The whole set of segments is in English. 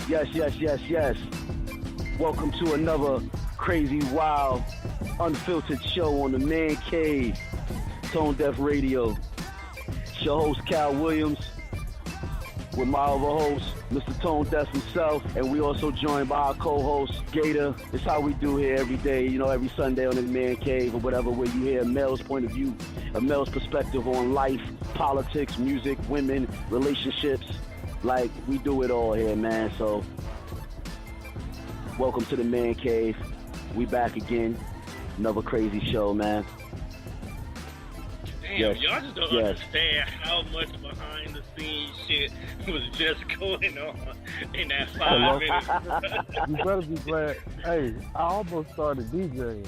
Yes. Welcome to another crazy, wild, unfiltered show on the Man Cave, Tone Deaf Radio. It's your host, Cal Williams, with my other host, Mr. Tone Deaf himself, and we also joined by our co-host, Gator. It's how we do here every day, every Sunday on the Man Cave or whatever, where you hear a male's point of view, a male's perspective on life, politics, music, women, relationships. Like, we do it all here, man. So, welcome to the Man Cave. We back again. Another crazy show, man. Damn, y'all just don't understand how much behind the scenes shit was just going on in that 5 minutes. You better be glad. Hey, I almost started DJing.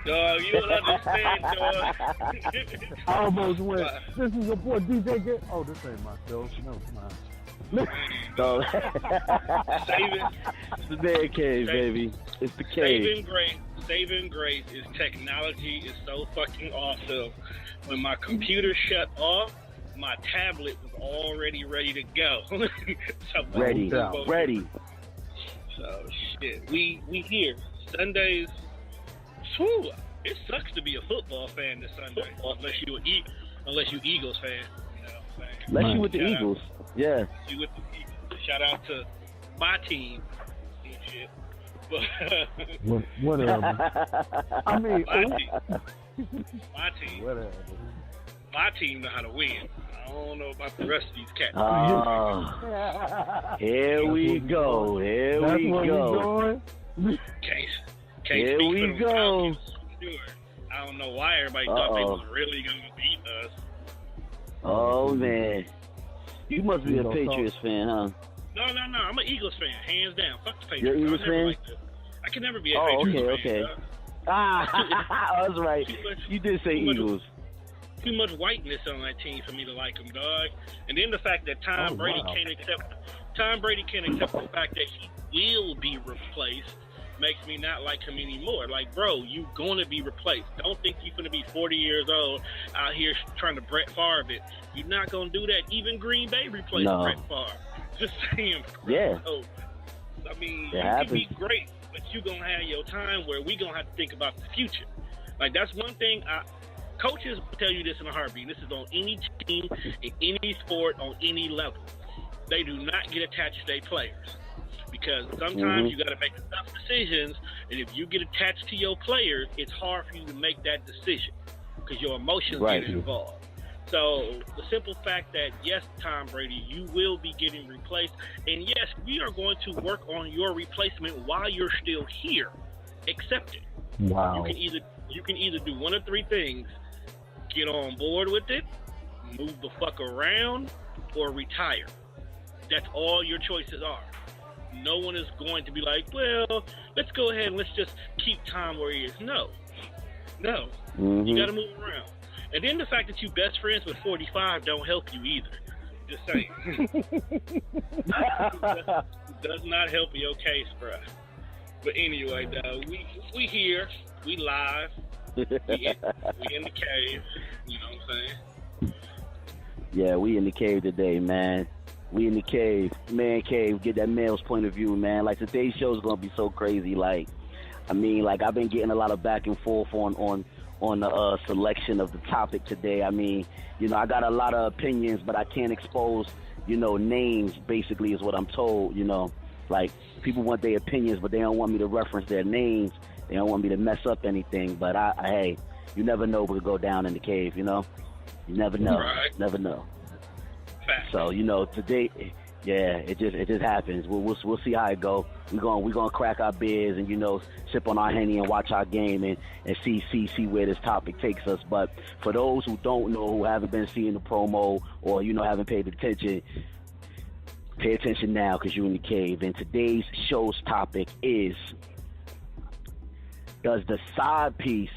Dog, you don't understand, dog. I almost went, this is your boy DJ Get. Oh, this ain't my show. No, it's mine. Saving, it's the Man Cave, baby. It's the cave. Saving grace is technology is so fucking awesome. When my computer shut off, my tablet was already ready to go. Ready. So shit, we here Sundays. Whew, it sucks to be a football fan this Sunday, unless you Eagles fan. You know what I'm saying? Unless you with the Eagles. Yeah. You with the Eagles. Shout out to my team and shit. But whatever. I mean, my team. Whatever. My team know how to win. I don't know about the rest of these cats. Here we go. Here we go. Sure. I don't know why everybody thought they was really gonna beat us. Oh man, you must be a Patriots fan, huh? No. I'm an Eagles fan, hands down. Fuck the Patriots. You're an Eagles fan? I can never be a Patriots fan. That's right. You did say Eagles. Too much whiteness on that team for me to like them, dog. And then the fact that Tom Brady can't accept the fact that he will be replaced makes me not like him anymore. Like, bro, you gonna be replaced. Don't think you're gonna be 40 years old out here trying to Brett Favre it. You're not gonna do that. Even Green Bay replaced Brett Favre. Just saying. Yeah. So, I mean, it you happens. can be great, but you gonna have your time where we gonna have to think about the future. Like, that's one thing coaches will tell you this in a heartbeat. This is on any team, in any sport, on any level. They do not get attached to their players. Because sometimes you got to make tough decisions, and if you get attached to your players, it's hard for you to make that decision because your emotions get involved. So the simple fact that, yes, Tom Brady, you will be getting replaced, and yes, we are going to work on your replacement while you're still here. Accept it. Wow. You can either do one of three things: get on board with it, move the fuck around, or retire. That's all your choices are. No one is going to be like, well, let's go ahead and let's just keep Tom where he is. No. You got to move around. And then the fact that you best friends with 45 don't help you either. Just saying. Does not help your case, bro. But anyway, though, we here, we live, we in the cave. You know what I'm saying? Yeah, we in the cave today, man. We in the cave, Man Cave, get that male's point of view, man. Like, today's show is going to be so crazy. Like, I mean, like, I've been getting a lot of back and forth on the selection of the topic today. I mean, I got a lot of opinions, but I can't expose, names, basically, is what I'm told, Like, people want their opinions, but they don't want me to reference their names. They don't want me to mess up anything. But, hey, you never know what could go down in the cave, You never know. Right. Never know. Fact. So today, it just happens. We'll see how it go. We're gonna crack our beers and sip on our Henny and watch our game and see where this topic takes us. But for those who don't know, who haven't been seeing the promo or haven't paid attention, pay attention now because you're in the cave. And today's show's topic is: does the side piece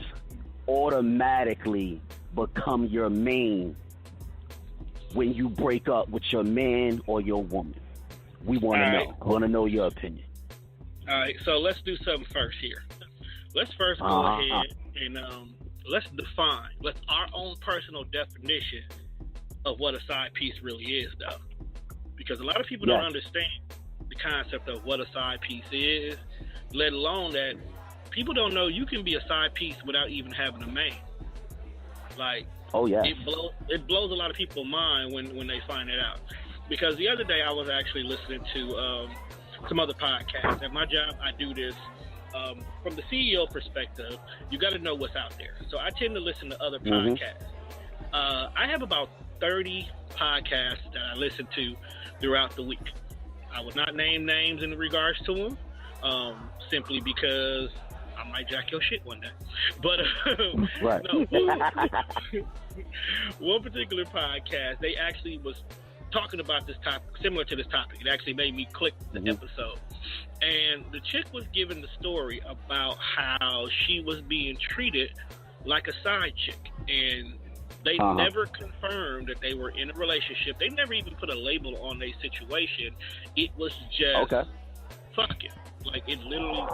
automatically become your main when you break up with your man or your woman? We want to know. I want to know your opinion. All right, so let's do something first here. Let's first go ahead and let's define. Let's our own personal definition of what a side piece really is, though, because a lot of people don't understand. concept of what a side piece is, let alone that people don't know you can be a side piece without even having a main. Like, oh yeah, it blows a lot of people's mind when they find it out. Because the other day I was actually listening to some other podcasts. At my job, I do this from the CEO perspective. You got to know what's out there. So I tend to listen to other podcasts. I have about 30 podcasts that I listen to throughout the week. I would not name names in regards to them, simply because I might jack your shit one day. But right. No, one particular podcast, they actually was talking about this topic, similar to this topic. It actually made me click the episode. And the chick was giving the story about how she was being treated like a side chick. And they never confirmed that they were in a relationship. They never even put a label on their situation. It was just fuck it. Like, it literally,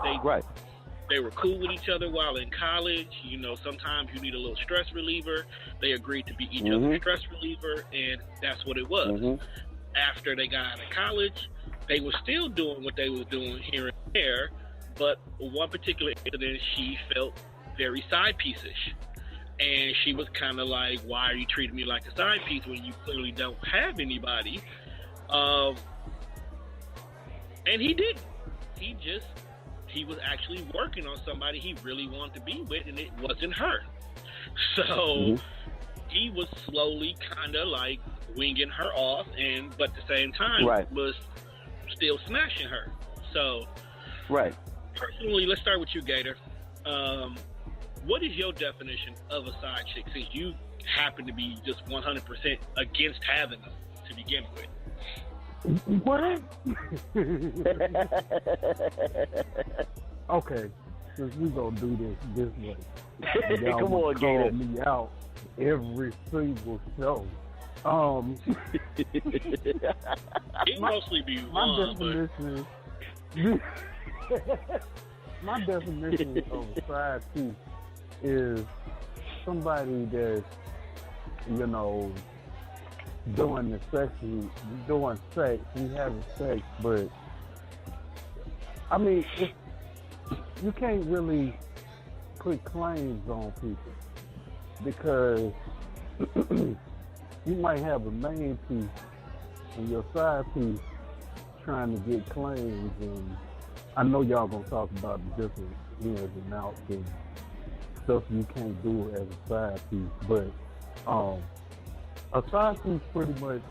they were cool with each other while in college. You know, sometimes you need a little stress reliever. They agreed to be each other's stress reliever, and that's what it was. After they got out of college, they were still doing what they were doing here and there, but one particular incident, she felt very side piece-ish. And she was kind of like, why are you treating me like a side piece when you clearly don't have anybody? And he didn't. He was actually working on somebody he really wanted to be with, and it wasn't her. So he was slowly kind of like winging her off, but at the same time was still smashing her. So personally, let's start with you, Gator. What is your definition of a side chick, since you happen to be just 100% against having them to begin with? What? Okay, since we gonna do this way, y'all come on, call Gator. me out every single show. It mostly be one, definition. My definition of a side piece is somebody that's, you know, doing sex, we having sex, but I mean, you can't really put claims on people, because you might have a main piece and your side piece trying to get claims, and I know y'all gonna talk about the different ins and outs and stuff you can't do as a side piece, but a side piece pretty much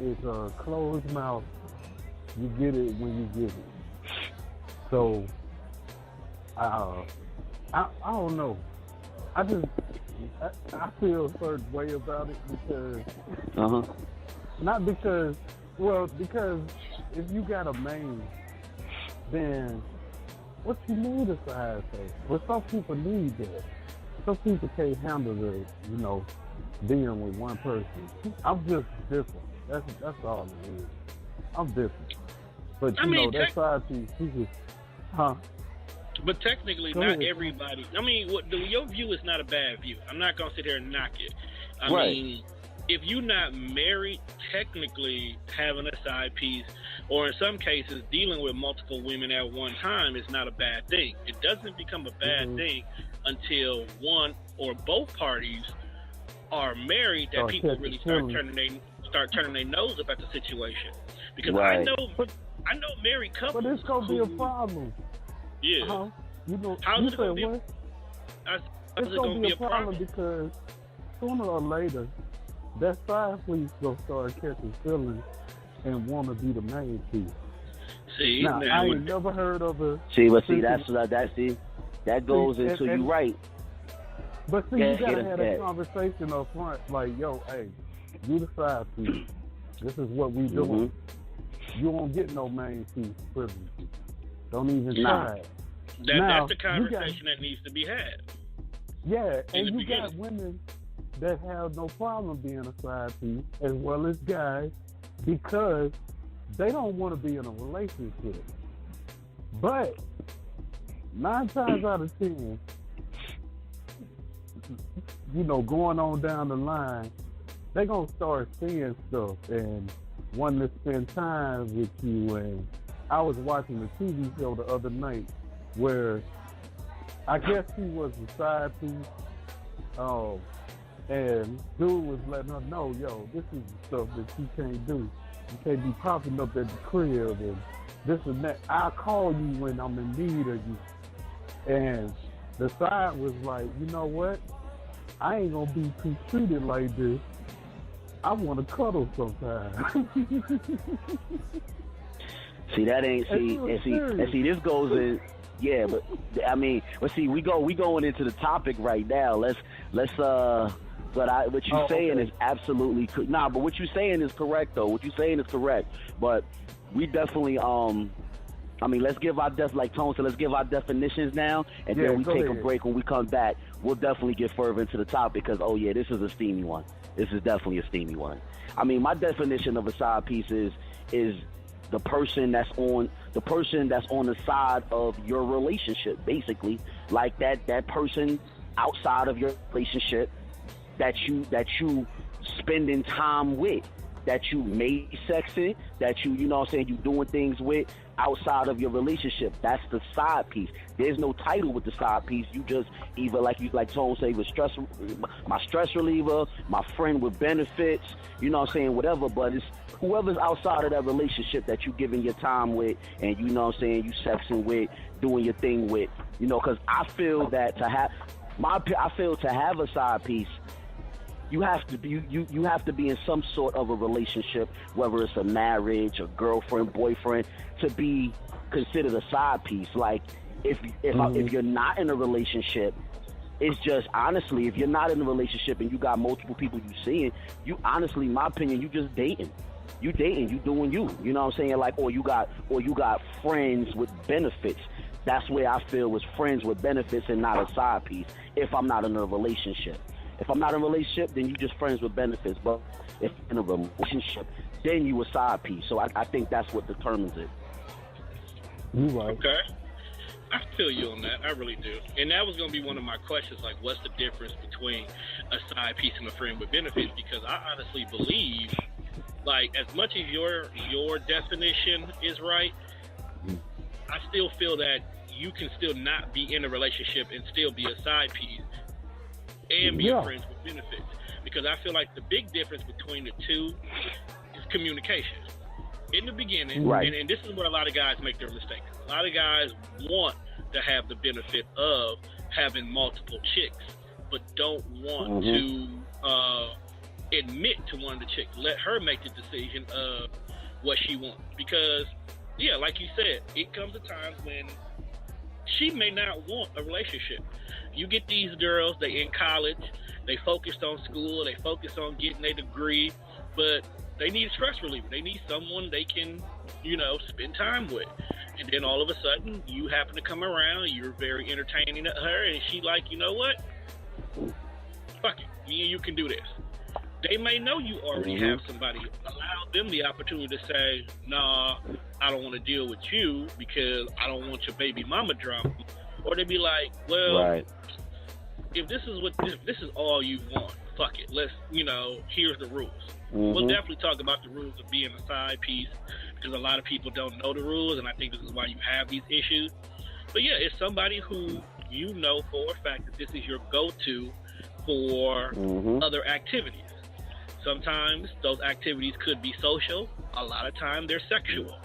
is a closed mouth. You get it when you get it. So I don't know. I feel a certain way about it, because not because if you got a main, then what you need a side piece? Well, some people need that. Some people can't handle the, you know, being with one person. I'm just different. That's all it is. I'm different. But you know, that side piece, But technically, not everybody. I mean, your view is not a bad view. I'm not gonna sit here and knock it. I mean, if you're not married, technically having a side piece, or in some cases dealing with multiple women at one time, is not a bad thing. It doesn't become a bad thing until one or both parties are married, that people really start turning their nose up at the situation. Because I know married couples. But it's gonna be a problem. Yeah. You know, how's you it gonna be? What? It's gonna be a problem because sooner or later, that side piece gonna start catching feelings and want to be the main piece. See, now I ain't never heard of a. That goes into you right. But see, you gotta have that conversation up front, like, yo, hey, you the side piece. This is what we doing. You won't get no main piece privileges. Don't even try it. That's the conversation that needs to be had. Yeah, and you got women that have no problem being a side piece, as well as guys, because they don't want to be in a relationship. But 9 times out of 10, you know, going on down the line, they're going to start seeing stuff, and wanting to spend time with you. And I was watching a TV show the other night where I guess he was the side piece. And dude was letting her know, yo, this is the stuff that you can't do. You can't be popping up at the crib and this and that. I'll call you when I'm in need of you. And the side was like, you know what? I ain't gonna be too treated like this. I want to cuddle sometimes. See, that ain't see. This goes in. Yeah, but I mean, see, we going into the topic right now. Let's. But what you're saying is absolutely but what you're saying is correct though. What you're saying is correct. But we definitely I mean, let's give our like Tone said, let's give our definitions now, and then we take a break. When we come back, we'll definitely get further into the topic because this is a steamy one. This is definitely a steamy one. I mean, my definition of a side piece is the person that's on the side of your relationship, basically, like that person outside of your relationship that you spending time with, that you made sexing, that you know what I'm saying, you doing things with outside of your relationship. That's the side piece. There's no title with the side piece. You just either like Tone say, my stress reliever, my friend with benefits, you know what I'm saying, whatever, but it's whoever's outside of that relationship that you giving your time with and you know what I'm saying, you sexing with, doing your thing with, you know, because I feel that to have a side piece, you have to be in some sort of a relationship, whether it's a marriage, a girlfriend, boyfriend, to be considered a side piece. Like if you're not in a relationship, it's just honestly, if you're not in a relationship and you got multiple people you seeing, you honestly, in my opinion, you just dating. You dating, you doing you. You know what I'm saying? Like, or you got friends with benefits. That's where I feel is friends with benefits and not a side piece. If I'm not in a relationship. If I'm not in a relationship, then you just friends with benefits. But if in a relationship, then you a side piece. So I think that's what determines it. You right. Okay. I feel you on that. I really do. And that was going to be one of my questions, like, what's the difference between a side piece and a friend with benefits? Because I honestly believe, like, as much as your definition is right, I still feel that you can still not be in a relationship and still be a side piece and be a friends with benefits. Because I feel like the big difference between the two is communication. In the beginning, and this is where a lot of guys make their mistakes. A lot of guys want to have the benefit of having multiple chicks, but don't want to admit to one of the chicks. Let her make the decision of what she wants. Because, yeah, like you said, it comes to times when she may not want a relationship. You get these girls, they in college, they focused on school, they focused on getting their degree, but they need a stress reliever. They need someone they can, you know, spend time with. And then all of a sudden, you happen to come around, you're very entertaining to her, and she like, you know what? Fuck it, me and you can do this. They may know you already have somebody. Allow them the opportunity to say, nah, I don't want to deal with you because I don't want your baby mama drama. Or they be like, well, if this is all you want, fuck it. Let's, you know, here's the rules. We'll definitely talk about the rules of being a side piece because a lot of people don't know the rules, and I think this is why you have these issues. But yeah, it's somebody who you know for a fact that this is your go-to for other activities. Sometimes those activities could be social. A lot of times they're sexual.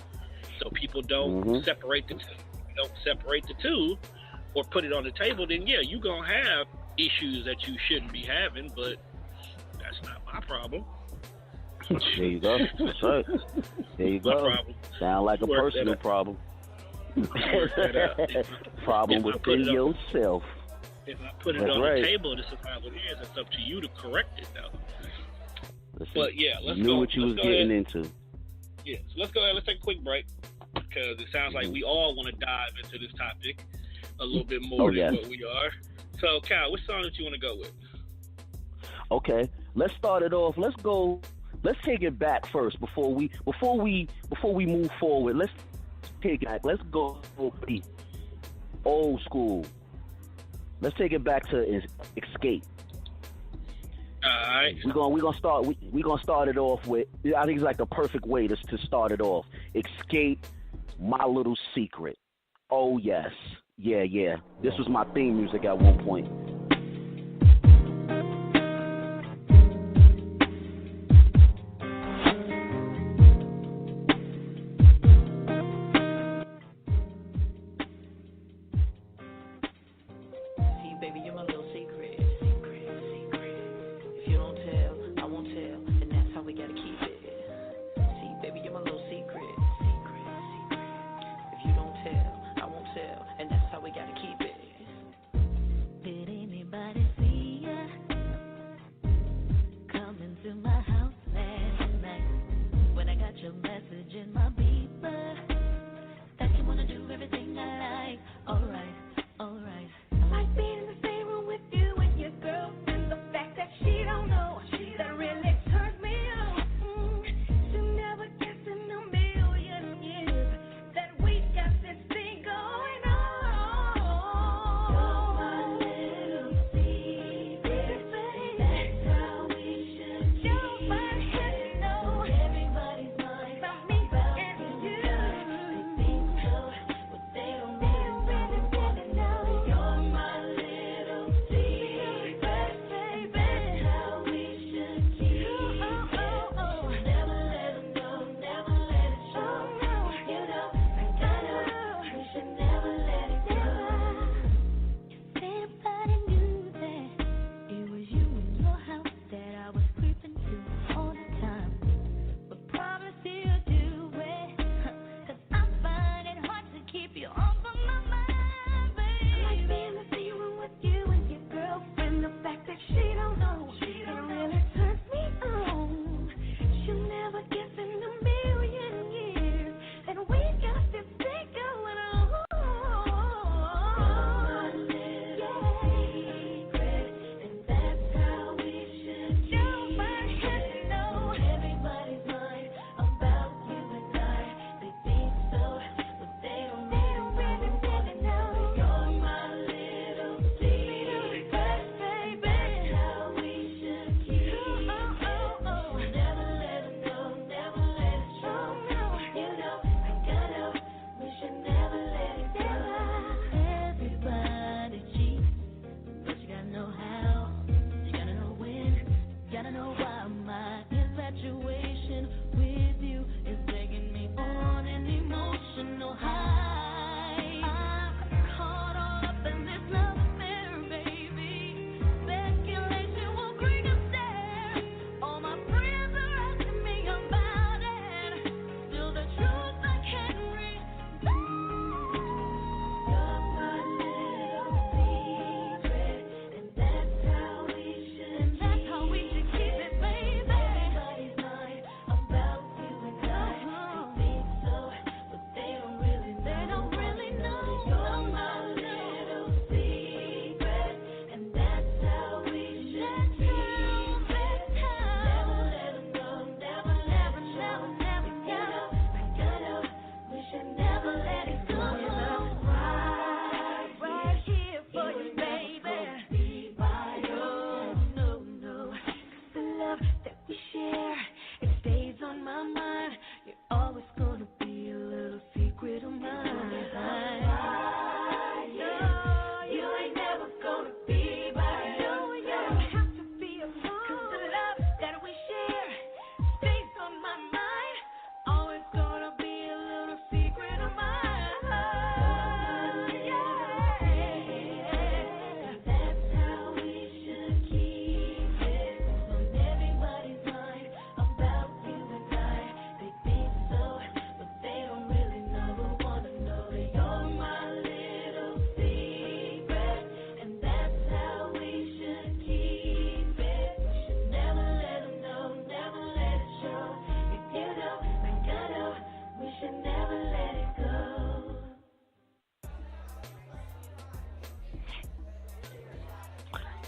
So people don't separate the two. If you don't separate the two or put it on the table, then yeah, you're going to have issues that you shouldn't be having, but that's not my problem. There you go. That's right. There you go. Sound like a personal problem. Problem within yourself. If I put it on the table, this is how it is. It's up to you to correct it, though. Listen, but yeah, let's you go. Knew what you was getting into. Yeah, so let's go ahead. Let's take a quick break because it sounds like we all want to dive into this topic a little bit more than what we are. So, Kyle, what song do you want to go with? Okay, let's start it off. Let's take it back first before we move forward. Let's take it back. Let's go old school. Let's take it back to Escape. Alright. We're gonna start it off with, I think it's like the perfect way to start it off. Escape My Little Secret. Oh yes. Yeah. This was my theme music at one point.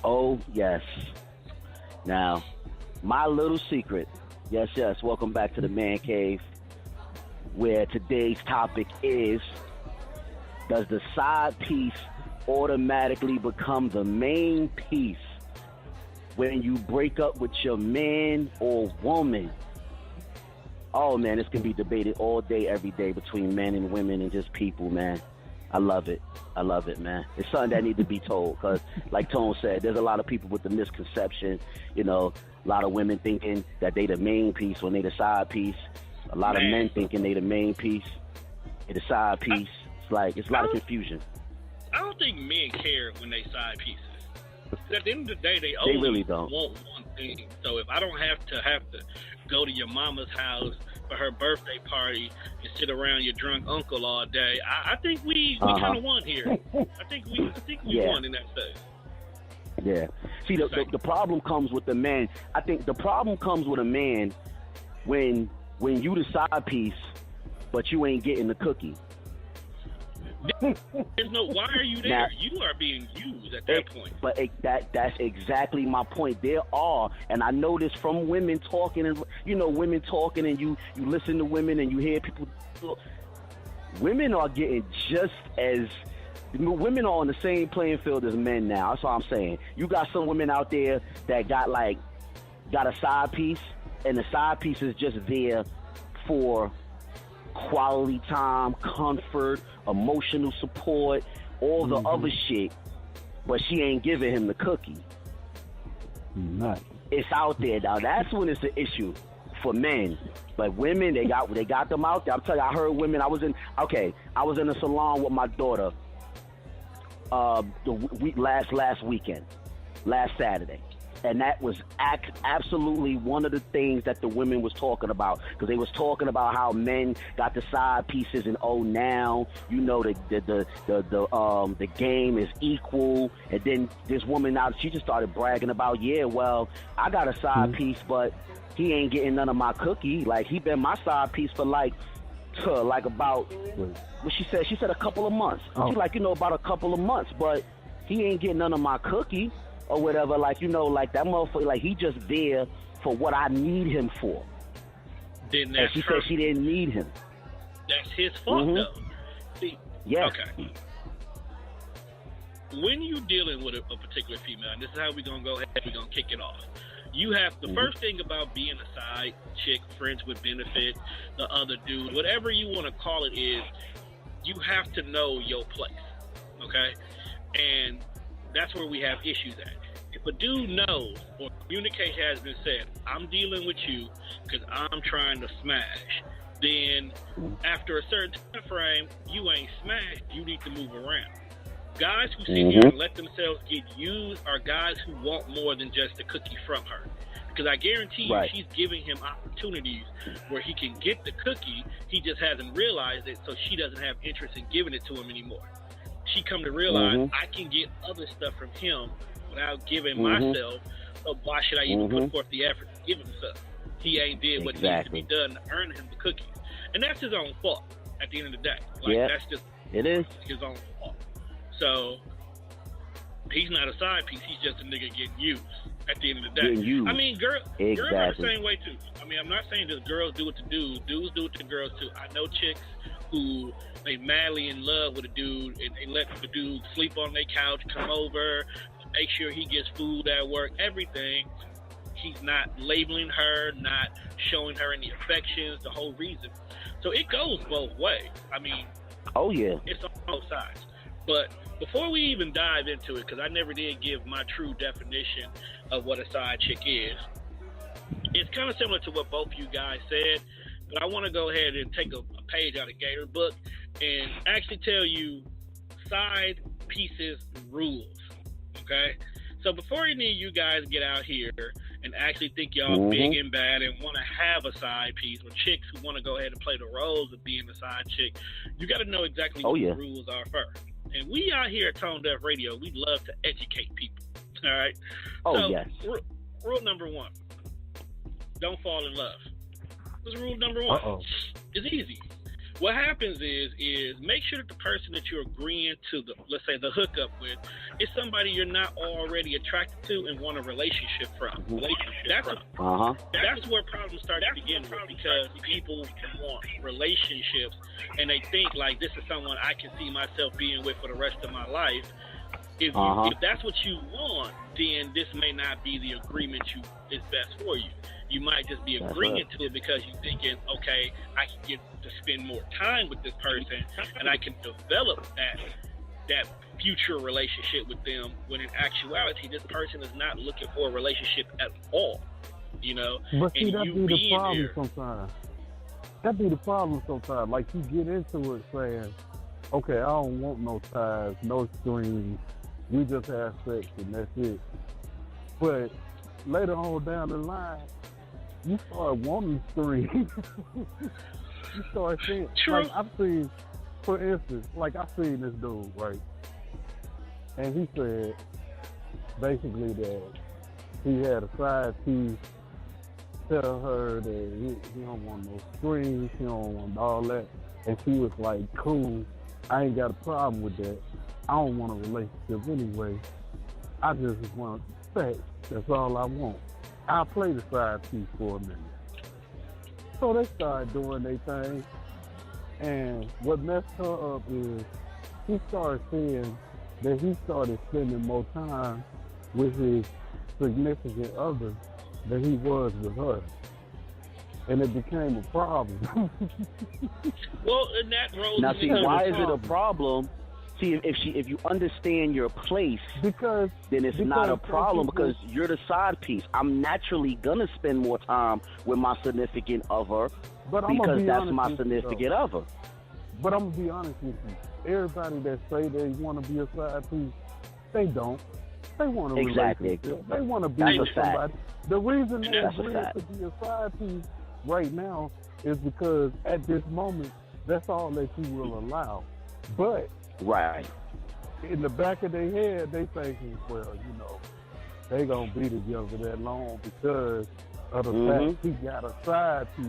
Oh, yes. Now, My Little Secret. Yes. Welcome back to the Man Cave, where today's topic is, does the side piece automatically become the main piece when you break up with your man or woman. Oh, man, this can be debated all day, every day between men and women and just people, man. I love it. I love it, man. It's something that needs to be told because, like Tone said, there's a lot of people with the misconception, you know, a lot of women thinking that they the main piece when they the side piece. A lot of men thinking they the main piece, they the side piece. It's a lot of confusion. I don't think men care when they side pieces. At the end of the day, they really don't want one thing. So if I don't have to go to your mama's house for her birthday party and sit around your drunk uncle all day, I think we kind of won here. I think we won in that stage. Yeah. See, the problem comes with the man. I think the problem comes with a man when you the side piece, but you ain't getting the cookie. There's no. Why are you there? Now, you are being used at that point. But that's exactly my point. There are, and I know this from women talking, and women talking, and you listen to women and you hear people. Women are getting just as. Women are on the same playing field as men now. That's all I'm saying. You got some women out there that got a side piece, and the side piece is just there for quality time, comfort, emotional support, all the other shit, but she ain't giving him the cookie. It's out there now. That's when it's an issue for men. But women, they got them out there. I'm telling you, I heard women. I was in a salon with my daughter last weekend, last Saturday. And that was absolutely one of the things that the women was talking about, because they was talking about how men got the side pieces and now the game is equal. And then this woman now, she just started bragging about, I got a side piece, but he ain't getting none of my cookie. Like, he been my side piece for about what she said. She said a couple of months. She's about a couple of months, but he ain't getting none of my cookie. Or whatever, that motherfucker, he just there for what I need him for. Then and she said she didn't need him. That's his fault, though. See, yes. Okay. When you're dealing with a particular female, and this is how we're going to go ahead, we're going to kick it off. You have, the first thing about being a side chick, friends with benefit, the other dude, whatever you want to call it is, you have to know your place, okay? And that's where we have issues at. If a dude knows or communication has been said, I'm dealing with you because I'm trying to smash, then after a certain time frame, you ain't smashed, you need to move around. Guys who sit here and let themselves get used are guys who want more than just the cookie from her. Because I guarantee you, she's giving him opportunities where he can get the cookie, he just hasn't realized it, so she doesn't have interest in giving it to him anymore. She come to realize I can get other stuff from him without giving myself, so why should I even put forth the effort to give him stuff? He ain't did what needs to be done to earn him the cookies. And that's his own fault at the end of the day. That's just his own fault. So he's not a side piece, he's just a nigga getting used at the end of the day. I mean, girls are the same way too. I mean, I'm not saying just girls do it to dudes. Dudes do it to girls too. I know chicks who they madly in love with a dude and they let the dude sleep on their couch, come over, make sure he gets food at work, everything. He's not labeling her, not showing her any affections, the whole reason. So it goes both ways. I mean, it's on both sides. But before we even dive into it, because I never did give my true definition of what a side chick is, it's kind of similar to what both you guys said, but I want to go ahead and take a page out of Gator book and actually tell you side pieces rules, okay? So before any of you guys get out here and actually think y'all big and bad and want to have a side piece, or chicks who want to go ahead and play the roles of being a side chick, you got to know exactly what the rules are first. And we out here at Tone Deaf Radio, we love to educate people, all right? Rule number one, don't fall in love. This is rule number one. It's easy. What happens is make sure that the person that you're agreeing to, let's say the hookup with, is somebody you're not already attracted to and want a relationship from. That's where problems start to begin with, because people want relationships and they think like this is someone I can see myself being with for the rest of my life. If that's what you want, then this may not be the agreement is best for you. You might just be agreeing to it because you're thinking, okay, I can get to spend more time with this person and I can develop that future relationship with them, when in actuality this person is not looking for a relationship at all. You know? But see, and that you be the problem there, sometimes. That be the problem sometimes. Like, you get into it saying, okay, I don't want no ties, no strings. We just have sex and that's it. But later on down the line, you start wanting strings. You start seeing, True. like, I've seen, for instance, like, I've seen this dude, right? And he said, basically, that he had a side piece, tell her that he don't want no strings, he don't want all that. And she was like, cool, I ain't got a problem with that. I don't want a relationship anyway. I just want sex. That's all I want. I'll play the side piece for a minute. So they started doing their thing. And what messed her up is he started seeing that he started spending more time with his significant other than he was with her. And it became a problem. well, and that rose. Now, see, why is it a problem? See, if you understand your place, then it's not a problem because you're the side piece. I'm naturally gonna spend more time with my significant other because that's my significant other. But I'm gonna be honest with you. Everybody that say they want to be a side piece, they don't. They want a relationship. They want to be with somebody. The reason they agree to be a side piece right now is because at this moment, that's all that you will allow. But in the back of their head, they thinking, well, you know, they gonna be together that long because of the fact he got a side piece.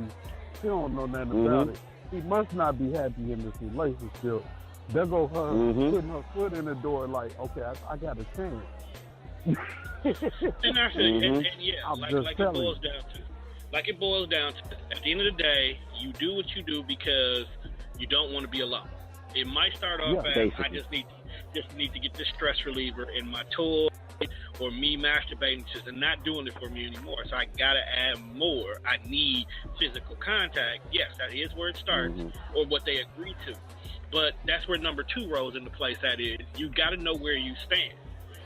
He don't know nothing about it. He must not be happy in this relationship. There go her putting her foot in the door like, okay, I got a chance. And that's it. And yeah, like it boils down to. Like it boils down to, at the end of the day, you do what you do because you don't want to be alone. It might start off as I just need to get this stress reliever in my toy, or me masturbating just and not doing it for me anymore. So I gotta add more. I need physical contact. Yes, that is where it starts, or what they agree to. But that's where number 2 rolls into place. That is, you gotta know where you stand.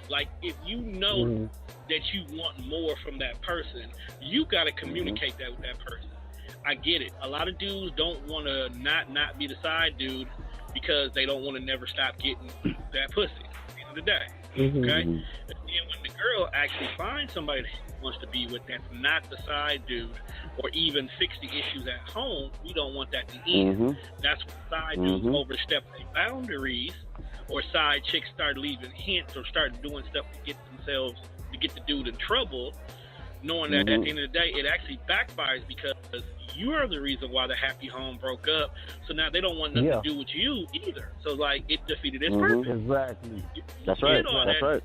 Like, if you know that you want more from that person, you gotta communicate that with that person. I get it. A lot of dudes don't want to not be the side dude because they don't want to never stop getting that pussy at the end of the day. Okay? But then when the girl actually finds somebody that she wants to be with that's not the side dude, or even fix the issues at home, we don't want that to end. That's when side dudes overstep their boundaries, or side chicks start leaving hints or start doing stuff to get the dude in trouble, knowing that at the end of the day, it actually backfires because you are the reason why the happy home broke up. So now they don't want nothing to do with you either. So, like, it defeated its purpose. Exactly. That's right. That's right.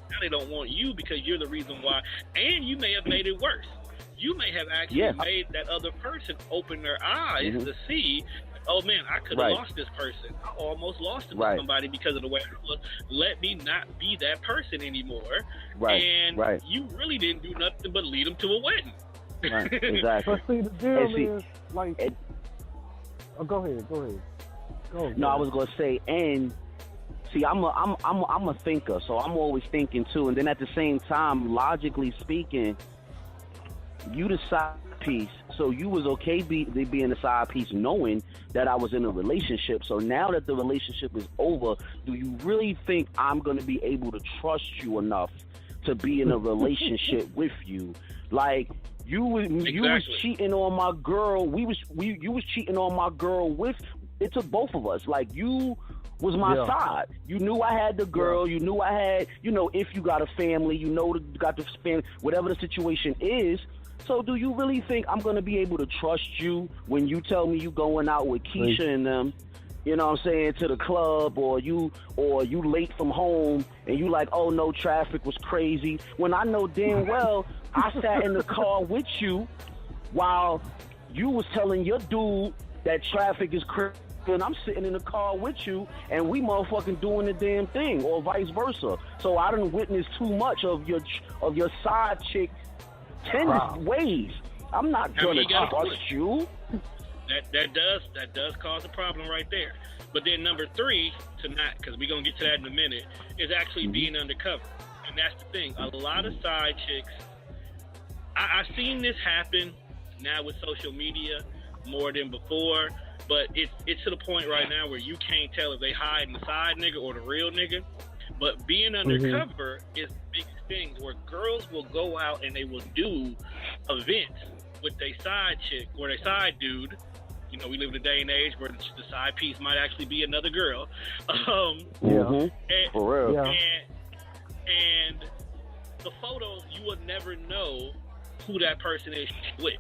Now they don't want you because you're the reason why. And you may have made it worse. You may have actually made that other person open their eyes to see, oh man, I could have lost this person. I almost lost it with somebody because of the way I was. Let me not be that person anymore. And you really didn't do nothing but lead them to a wedding. Right. Exactly. But see, the deal is like. Go ahead. No, I was gonna say, and see, I'm a thinker, so I'm always thinking too. And then at the same time, logically speaking, you the side piece, so you was okay being the side piece, knowing that I was in a relationship. So now that the relationship is over, do you really think I'm gonna be able to trust you enough to be in a relationship with you? Like. You was cheating on my girl. You was cheating on my girl with. It took both of us. Like, you was my side. You knew I had the girl. You knew I had. You know, if you got a family, you got the family. Whatever the situation is. So, do you really think I'm gonna be able to trust you when you tell me you going out with Keisha and them? You know what I'm saying, to the club, or you late from home and you like, oh no, traffic was crazy. When I know damn well I sat in the car with you while you was telling your dude that traffic is crazy and I'm sitting in the car with you, and we motherfucking doing the damn thing, or vice versa. So I done witnessed too much of your side chick ways. I'm not gonna trust you. That does cause a problem right there. But then number 3, because we're gonna get to that in a minute, is actually being undercover. And that's the thing. A lot of side chicks, I've seen this happen now with social media more than before, but it's to the point right now where you can't tell if they hiding the side nigga or the real nigga. But being undercover is the biggest thing, where girls will go out and they will do events with their side chick or their side dude. You know, we live in a day and age where the side piece might actually be another girl. For real. Yeah. And the photos, you would never know who that person is with.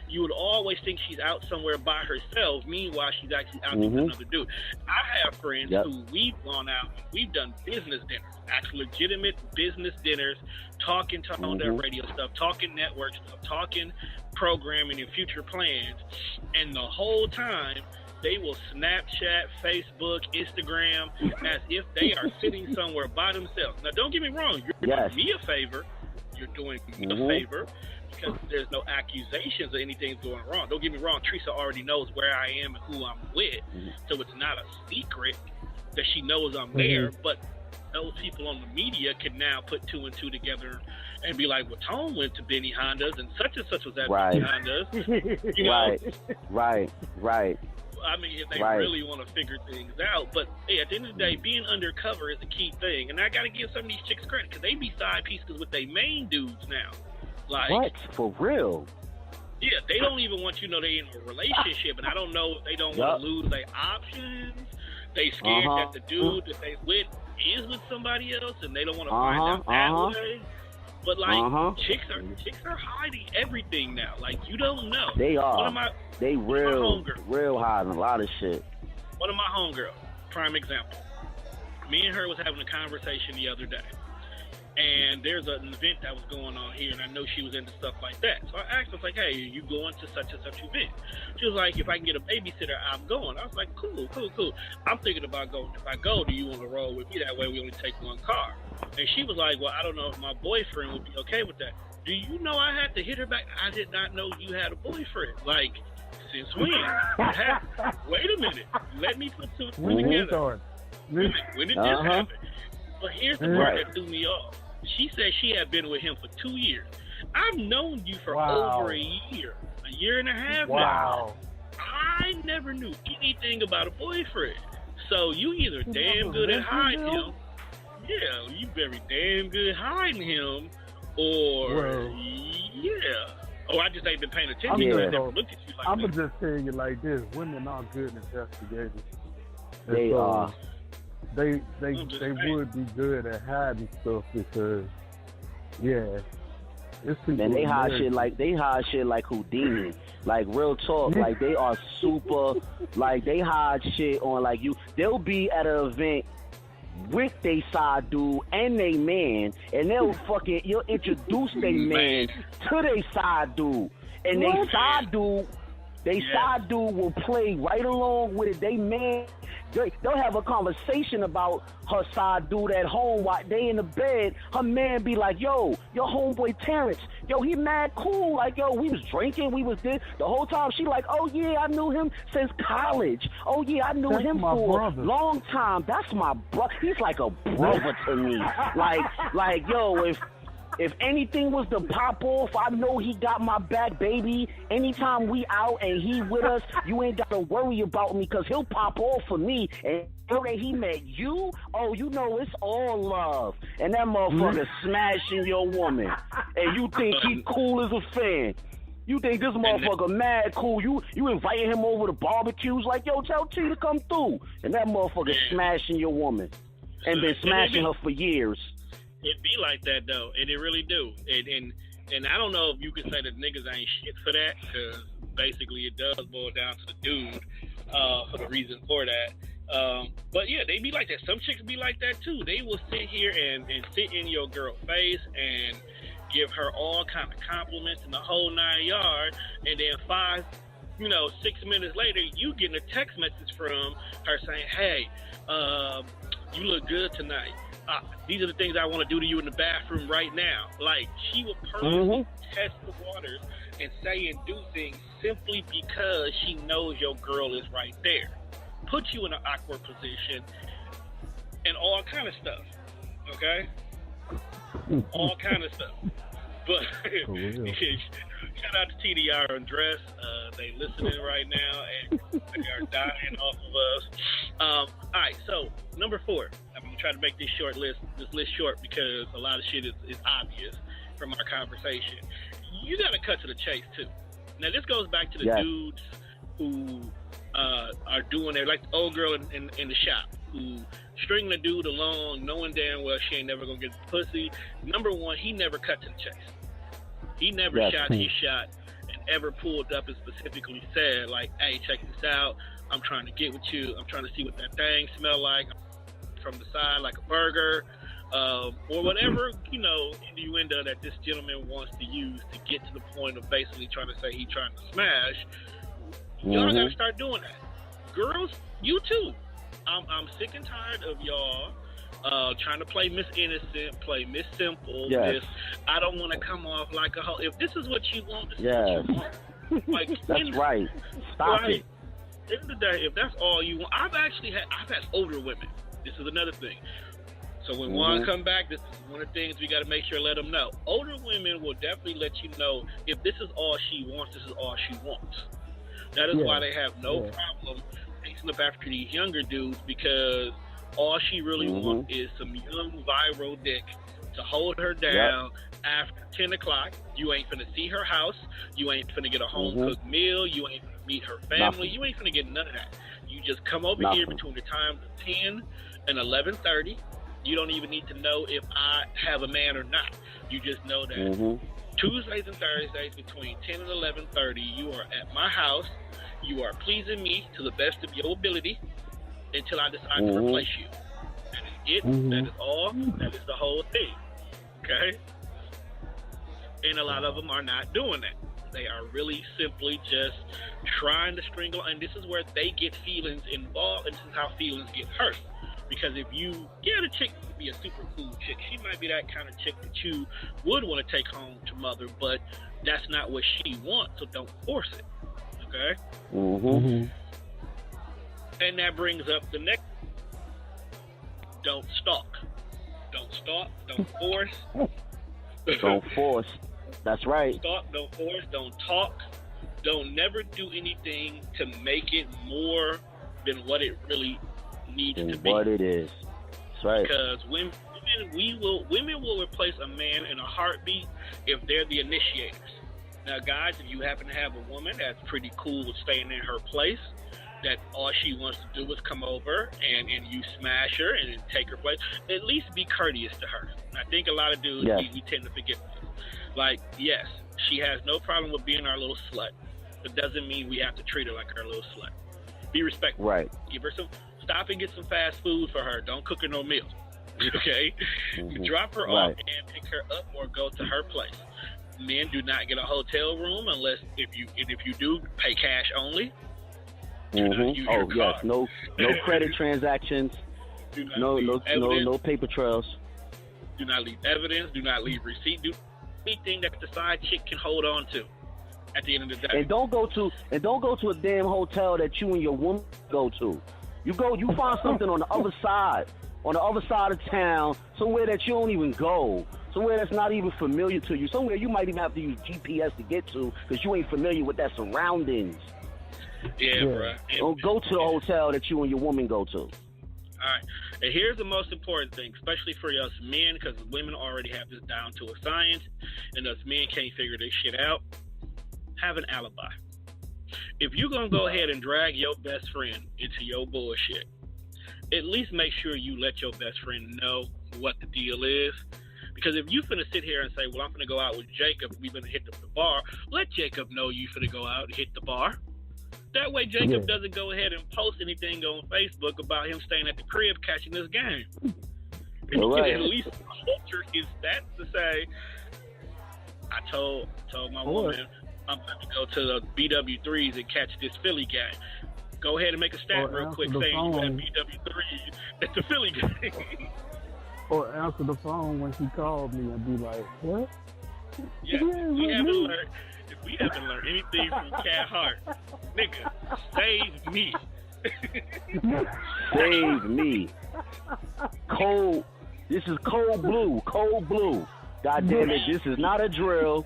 You would always think she's out somewhere by herself. Meanwhile, she's actually out with another dude. I have friends who we've gone out and we've done business dinners, actual legitimate business dinners, talking on their radio stuff, talking network stuff, talking programming and future plans. And the whole time, they will Snapchat, Facebook, Instagram, as if they are sitting somewhere by themselves. Now, don't get me wrong. You're doing me a favor. You're doing me a favor. Because there's no accusations or anything's going wrong. Don't get me wrong, Teresa already knows where I am and who I'm with, so it's not a secret that she knows I'm there. But those people on the media can now put 2 and 2 together and be like, well, Tone went to Benny Honda's and such was at Benny Honda's. You know? Right. I mean, if they really want to figure things out. But hey, at the end of the day, being undercover is the key thing. And I got to give some of these chicks credit, because they be side pieces with their main dudes now. Like, what? For real? Yeah, they don't even want you to know they in a relationship, and I don't know if they don't want to lose their options. They scared that the dude that they with is with somebody else, and they don't want to find out that way. But like, chicks are hiding everything now. Like, you don't know. They are. They real hiding a lot of shit. One of my homegirls, prime example. Me and her was having a conversation the other day. And there's an event that was going on here, and I know she was into stuff like that. So I asked her, like, hey, are you going to such and such event? She was like, if I can get a babysitter, I'm going. I was like, cool. I'm thinking about going. If I go, do you want to roll with me? That way we only take one car. And she was like, well, I don't know if my boyfriend would be okay with that. Do you know I had to hit her back? I did not know you had a boyfriend. Like, since when? Wait a minute. Let me put 2 and 2 together. When did this happen? But here's the part that threw me off. She said she had been with him for 2 years. I've known you for over a year and a half now. I never knew anything about a boyfriend. So you either damn good at hiding him. Yeah, you very damn good hiding him. Or, I just ain't been paying attention to it. I never looked at you like I'm that. going to just tell you like this. Women are good investigators. They are. They would be good at hiding stuff, because man, they hide shit like Houdini. Like, real talk, like they are super. Like, they hide shit on, like, you. They'll be at an event with they side dude and they man, and you'll introduce they man to they side dude, and they side dude will play right along with it. They man. They'll have a conversation about her side dude at home while they in the bed. Her man be like, yo, your homeboy Terrence, yo, he mad cool. Like, yo, we was drinking, we was this. The whole time she like, oh, yeah, I knew him since college. Oh, yeah, I knew him for a long time. That's my brother. He's like a brother to me. Like, yo, if anything was to pop off, I know he got my back, baby. Anytime we out and he with us, you ain't got to worry about me, because he'll pop off for me. And that he met you, oh, you know it's all love. And that motherfucker smashing your woman. And you think he cool as a fan. You think this motherfucker mad cool. You inviting him over to barbecues like, yo, tell T to come through. And that motherfucker smashing your woman. And been smashing her for years. It be like that, though, and it really do. And I don't know if you can say that niggas ain't shit for that, because basically it does boil down to the dude for the reason for that. But yeah, they be like that. Some chicks be like that too. They will sit here and sit in your girl face and give her all kind of compliments and the whole 9 yards, and then 5 6 minutes later, you getting a text message from her saying, "Hey, you look good tonight. These are the things I want to do to you in the bathroom right now." Like, she will purposely test the waters and say and do things simply because she knows your girl is right there. Put you in an awkward position and all kind of stuff. Okay? All kind of stuff. But shout out to TDR and Dress. They listening right now and they are dying off of us. All right, so number 4. I'm gonna try to make this list short because a lot of shit is obvious from our conversation. You gotta cut to the chase too. Now this goes back to the dudes who are doing it, like the old girl in the shop who string the dude along knowing damn well she ain't never gonna get the pussy. Number 1, he never cut to the chase. He never shot his shot and ever pulled up and specifically said, like, "Hey, check this out. I'm trying to get with you. I'm trying to see what that thing smell like from the side, like a burger," or whatever, innuendo that this gentleman wants to use to get to the point of basically trying to say he's trying to smash. Y'all gotta start doing that. Girls, you too. I'm sick and tired of y'all trying to play Miss Innocent, play Miss Simple. Miss, I don't want to come off like a hoe. If this is what you want, this is what you want. Like, that's right. Stop it. At the end of the day, if that's all you want, I've had older women. This is another thing. So when one come back, this is one of the things we got to make sure let them know. Older women will definitely let you know if this is all she wants, this is all she wants. That is why they have no problem chasing up after these younger dudes, because all she really wants is some young viral dick to hold her down after 10 o'clock. You ain't finna see her house. You ain't finna get a home-cooked meal. You ain't finna meet her family. You ain't finna get none of that. You just come over here between the times of 10 and 11:30. You don't even need to know if I have a man or not. You just know that Tuesdays and Thursdays between 10 and 11:30, you are at my house. You are pleasing me to the best of your ability until I decide to replace you. That is it. That is all. That is the whole thing. Okay? And a lot of them are not doing that. They are really simply just trying to strangle, and this is where they get feelings involved, and this is how feelings get hurt. Because if the chick could be a super cool chick. She might be that kind of chick that you would want to take home to mother, but that's not what she wants, so don't force it. Okay? And that brings up the next. Don't stalk. Don't stalk. Don't force. Don't force. That's right. Stalk, don't force, don't talk. Don't never do anything to make it more than what it really needs to be. What it is. That's right. Because women will replace a man in a heartbeat if they're the initiators. Now, guys, if you happen to have a woman that's pretty cool with staying in her place, that all she wants to do is come over and you smash her and take her place, at least be courteous to her. I think a lot of dudes, we tend to forget this. Like, yes, she has no problem with being our little slut. It doesn't mean we have to treat her like our little slut. Be respectful. Right. Give her stop and get some fast food for her. Don't cook her no meal. Okay? Drop her off and pick her up or go to her place. Men do not get a hotel room unless if you do, pay cash only. No credit transactions. No paper trails. Do not leave evidence. Do not leave receipt. Do anything that the side chick can hold on to at the end of the day. And don't go to a damn hotel that you and your woman go to. You find something on the other side of town, somewhere that you don't even go, somewhere that's not even familiar to you, somewhere you might even have to use GPS to get to because you ain't familiar with that surroundings. Yeah, bro. Don't go to the hotel that you and your woman go to. All right. And here's the most important thing, especially for us men, because women already have this down to a science, and us men can't figure this shit out. Have an alibi. If you're going to go ahead and drag your best friend into your bullshit, at least make sure you let your best friend know what the deal is. Because if you finna sit here and say, well, I'm finna go out with Jacob, we finna hit the bar, let Jacob know you finna go out and hit the bar. That way Jacob doesn't go ahead and post anything on Facebook about him staying at the crib catching this game. And you can at least alter his stats to say, I told my woman, I'm about to go to the BW3s and catch this Philly game. Go ahead and make a stat real quick saying you at BW3 at the Philly game. Or answer the phone when she called me and be like, what? Yeah, if we haven't learned anything from Cat Hart, nigga, save me. Save me. Cold. This is cold blue. Cold blue. God damn it, this is not a drill.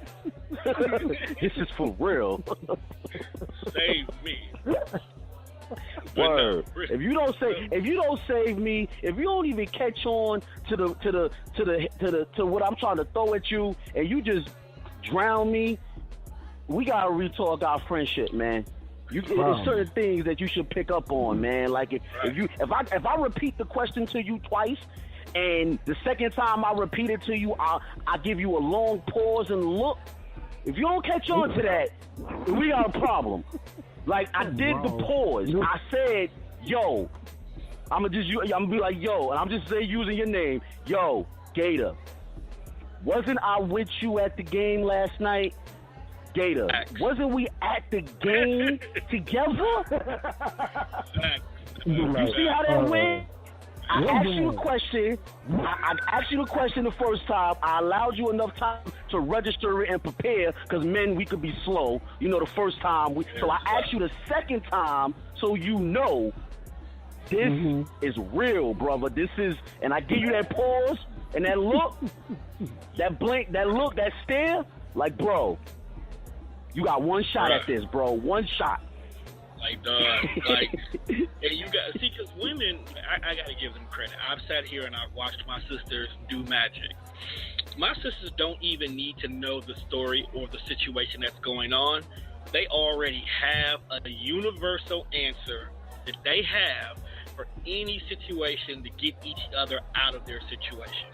This is for real. Save me. Word. If you don't save me, if you don't even catch on to what I'm trying to throw at you, and you just drown me, we gotta retalk our friendship, man. There's certain things that you should pick up on, man. Like if I repeat the question to you twice, and the second time I repeat it to you, I give you a long pause and look. If you don't catch on to that, we got a problem. Like I did the pause. I said, "Yo," I'm gonna be like, "Yo," and I'm just using your name, "Yo, Gator. Wasn't I with you at the game last night, Gator? Wasn't we at the game together?" You see how that went? I asked you a question. I asked you the question the first time. I allowed you enough time to register it and prepare, because men, we could be slow. You know, the first time. So I asked you the second time, so you know this is real, brother. This is, and I give you that pause and that look, that blink, that look, that stare. Like, bro, you got one shot at this, bro. One shot. Like, and you got, see, because women, I got to give them credit. I've sat here and I've watched my sisters do magic. My sisters don't even need to know the story or the situation that's going on. They already have a universal answer that they have for any situation to get each other out of their situation.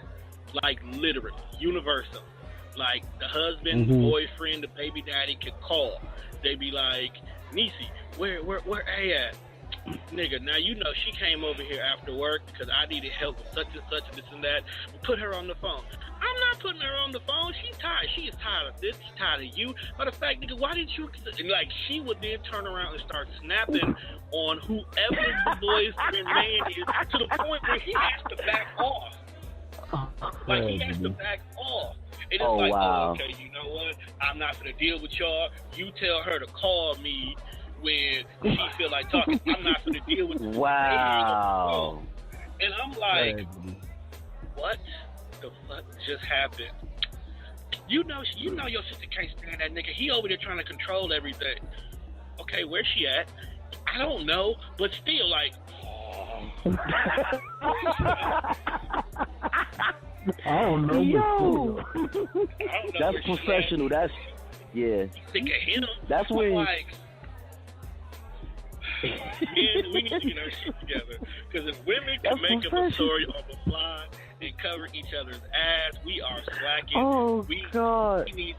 Like, literally, universal. Like, the husband, the boyfriend, the baby daddy could call. They be like, "Niecy, where A at? Nigga, now you know she came over here after work because I needed help with such and such and this and that. Put her on the phone." I'm not putting her on the phone. She's tired. She is tired of this. She's tired of you. Matter of fact, nigga, why didn't you? And like, she would then turn around and start snapping on whoever the boyfriend man is, to the point where he has to back off. Like, he has to back off. And it's like, wow. Oh, okay, you know what? I'm not going to deal with y'all. You tell her to call me when she feel like talking. I'm not going to deal with you. Wow. And I'm like, what the fuck just happened? You know your sister can't stand that nigga. He over there trying to control everything. Okay, where's she at? I don't know, but still, like, I don't know. Yo, that's professional. That's Think of him. That's when. Like, men, we need to get our shit together. Because if women can make up a story on the fly and cover each other's ass, we are slacking. Oh, God. We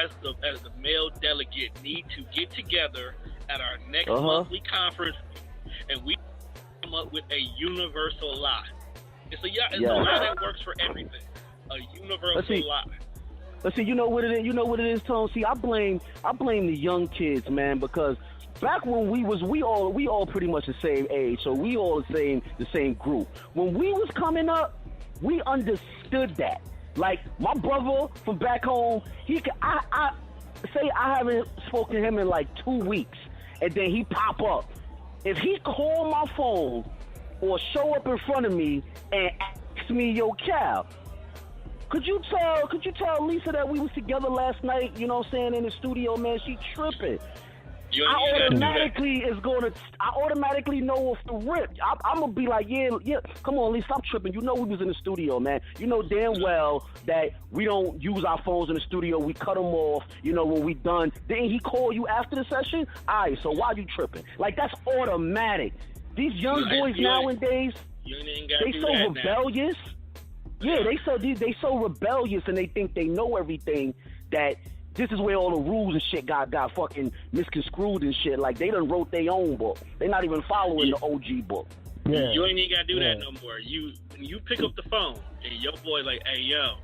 as the male delegate need to get together at our next monthly conference, and we come up with a universal lie. It's a lie that works for everything. A universal lie. But see, you know what it is. You know what it is, Tone. See, I blame the young kids, man, because back when we all pretty much the same age, so we all the same group. When we was coming up, we understood that. Like, my brother from back home, I haven't spoken to him in like 2 weeks, and then he pop up. If he call my phone or show up in front of me and ask me, "Yo, Cal, could you tell Lisa that we was together last night, you know what I'm saying, in the studio, man? She tripping." I automatically know off the rip. I'm gonna be like, yeah, come on, Lisa, stop tripping. You know we was in the studio, man. You know damn well that we don't use our phones in the studio. We cut them off, you know, when we done. Didn't he call you after the session? All right, so why you tripping? Like, that's automatic. These young boys nowadays, they so rebellious. Yeah, they so rebellious, and they think they know everything, that this is where all the rules and shit got fucking misconstrued and shit. Like, they done wrote their own book. They not even following the OG book. Yeah. You ain't even gotta do that no more. You pick up the phone and your boy like, "Hey, yo,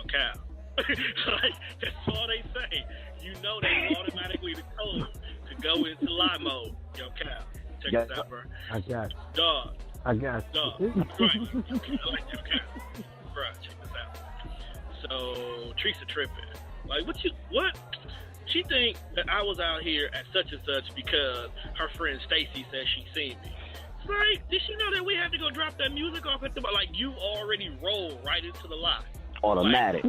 Cal." Like, that's all they say. you know that's automatically the code to go into lie mode. Yo, Cal, check this out, bro. I got you. Dog. I got you. Dog. Right. Like, okay. Bro, check this out. So, Teresa tripping. Like, what? She think that I was out here at such and such because her friend Stacy said she seen me. It's like, did she know that we had to go drop that music off at the bar? Like, you already rolled right into the lie. Automatic.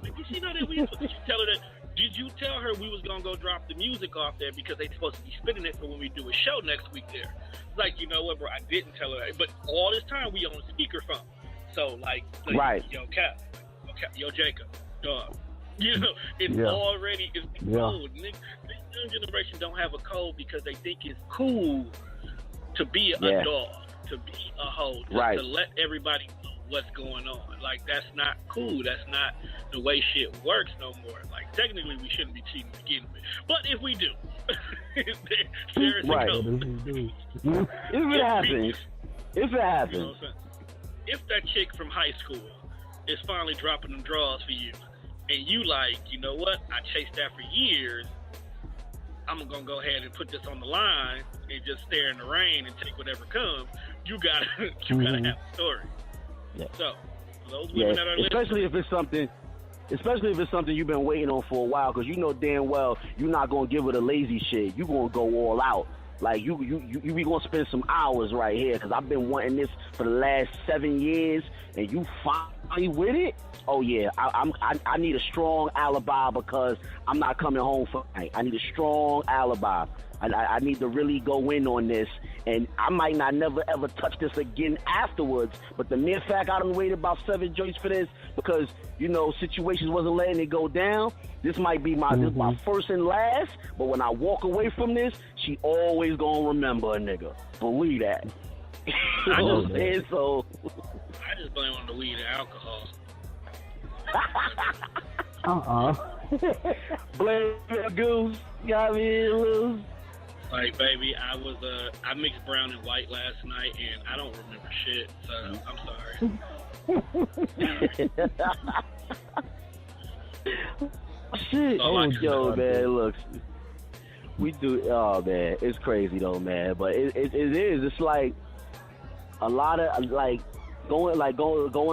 Like, did she know that did you tell her that? Did you tell her we was gonna go drop the music off there because they supposed to be spinning it for when we do a show next week there? It's like, you know what, bro? I didn't tell her that. But all this time we on speakerphone. So, like right. Yo, Cap. Yo, Jacob. Dog. You know, it's already it's the code. This young generation don't have a code because they think it's cool to be a dog, to be a hoe, to let everybody know what's going on. Like, that's not cool. That's not the way shit works no more. Like, technically, we shouldn't be cheating to begin with. But if we do, there is a code. If it happens. You know what I'm saying? If that chick from high school is finally dropping them draws for you, and you like, you know what, I chased that for years, I'm going to go ahead and put this on the line and just stare in the rain and take whatever comes, you gotta have a story. Yeah. So, those women that are especially if it's something you've been waiting on for a while, because you know damn well you're not going to give it a lazy shit. You're going to go all out. Like, you be going to spend some hours right here, because I've been wanting this for the last 7 years, and you finally with it? Oh, yeah, I need a strong alibi because I'm not coming home for night. I need a strong alibi. I need to really go in on this, and I might not never, ever touch this again afterwards, but the mere fact I done waited about 7 joints for this because, you know, situations wasn't letting it go down, this might be my first and last, but when I walk away from this, she always gonna remember a nigga. Believe that. You know what I'm saying? So I just blame on the weed and alcohol. Blame your goose. Got me loose. Like, baby, I mixed brown and white last night, and I don't remember shit, so I'm sorry. Shit. Yo, man, look. We do, oh, man, it's crazy, though, man, but it is. It's like a lot of, like, going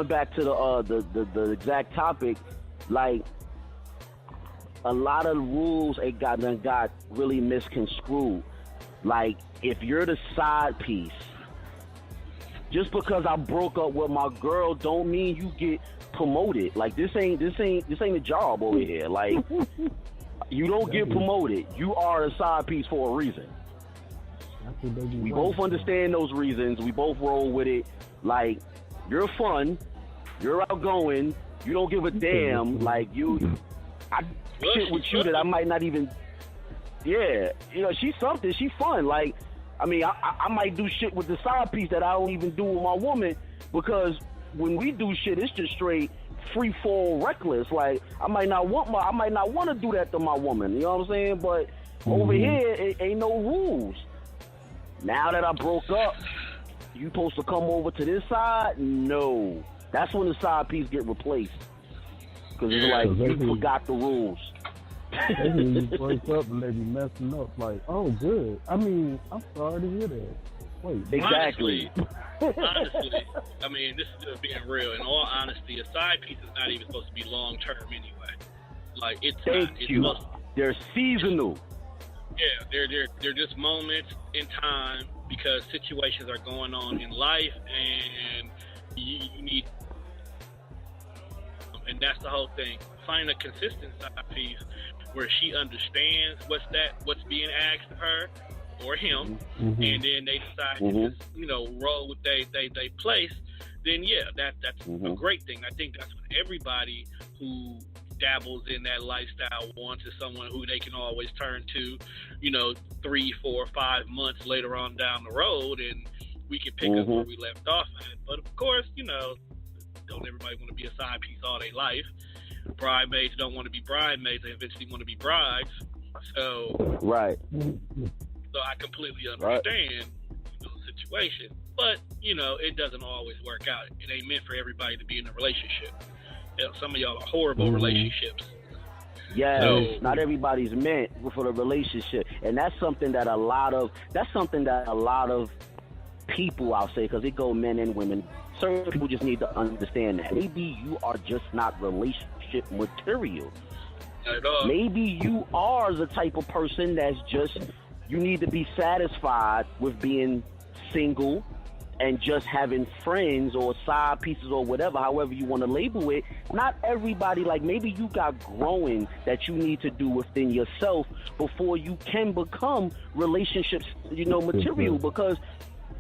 back to the exact topic, like, a lot of rules got really misconstrued. Like, if you're the side piece, just because I broke up with my girl don't mean you get promoted. Like, this ain't a job over here. Like, you don't get promoted. You are a side piece for a reason. We both understand those reasons. We both roll with it. Like, you're fun. You're outgoing. You don't give a damn. Like, I shit with you that I might not even. Yeah, you know, she's something. She's fun. Like, I mean, I might do shit with the side piece that I don't even do with my woman, because when we do shit, it's just straight free fall, reckless. Like, I might not want to do that to my woman. You know what I'm saying? But over here, it ain't no rules. Now that I broke up, you supposed to come over to this side? No, that's when the side piece get replaced. Because it's like, you forgot the rules. When you break up and they be messing up, like, oh, good. I mean, I'm sorry to hear that. Wait. Exactly. Honestly, I mean, this is just being real. In all honesty, a side piece is not even supposed to be long-term anyway. Like, it's not. It's you. They're seasonal. Yeah, they're just moments in time because situations are going on in life, and you need. And that's the whole thing. Find a consistent side piece where she understands what's being asked of her or him, and then they decide to just, you know, roll with they place. Then that's a great thing. I think that's what everybody who dabbles in that lifestyle wants, is someone who they can always turn to, you know, 3, 4, 5 months later on down the road, and we can pick up where we left off at. But of course, you know, don't everybody want to be a side piece all their life. Bridesmaids don't want to be bridesmaids. They eventually want to be brides. So, right. So I completely understand the situation. But, you know, it doesn't always work out. It ain't meant for everybody to be in a relationship. You know, some of y'all are horrible relationships. Yeah, So, not everybody's meant for the relationship, and that's something that a lot of people, I'll say, because it go men and women. Certain people just need to understand that maybe you are just not relationship material. not at all. Maybe you are the type of person that's just, you need to be satisfied with being single and just having friends or side pieces or whatever, however you want to label it. Not everybody, like maybe you got growing that you need to do within yourself before you can become relationships, material. Because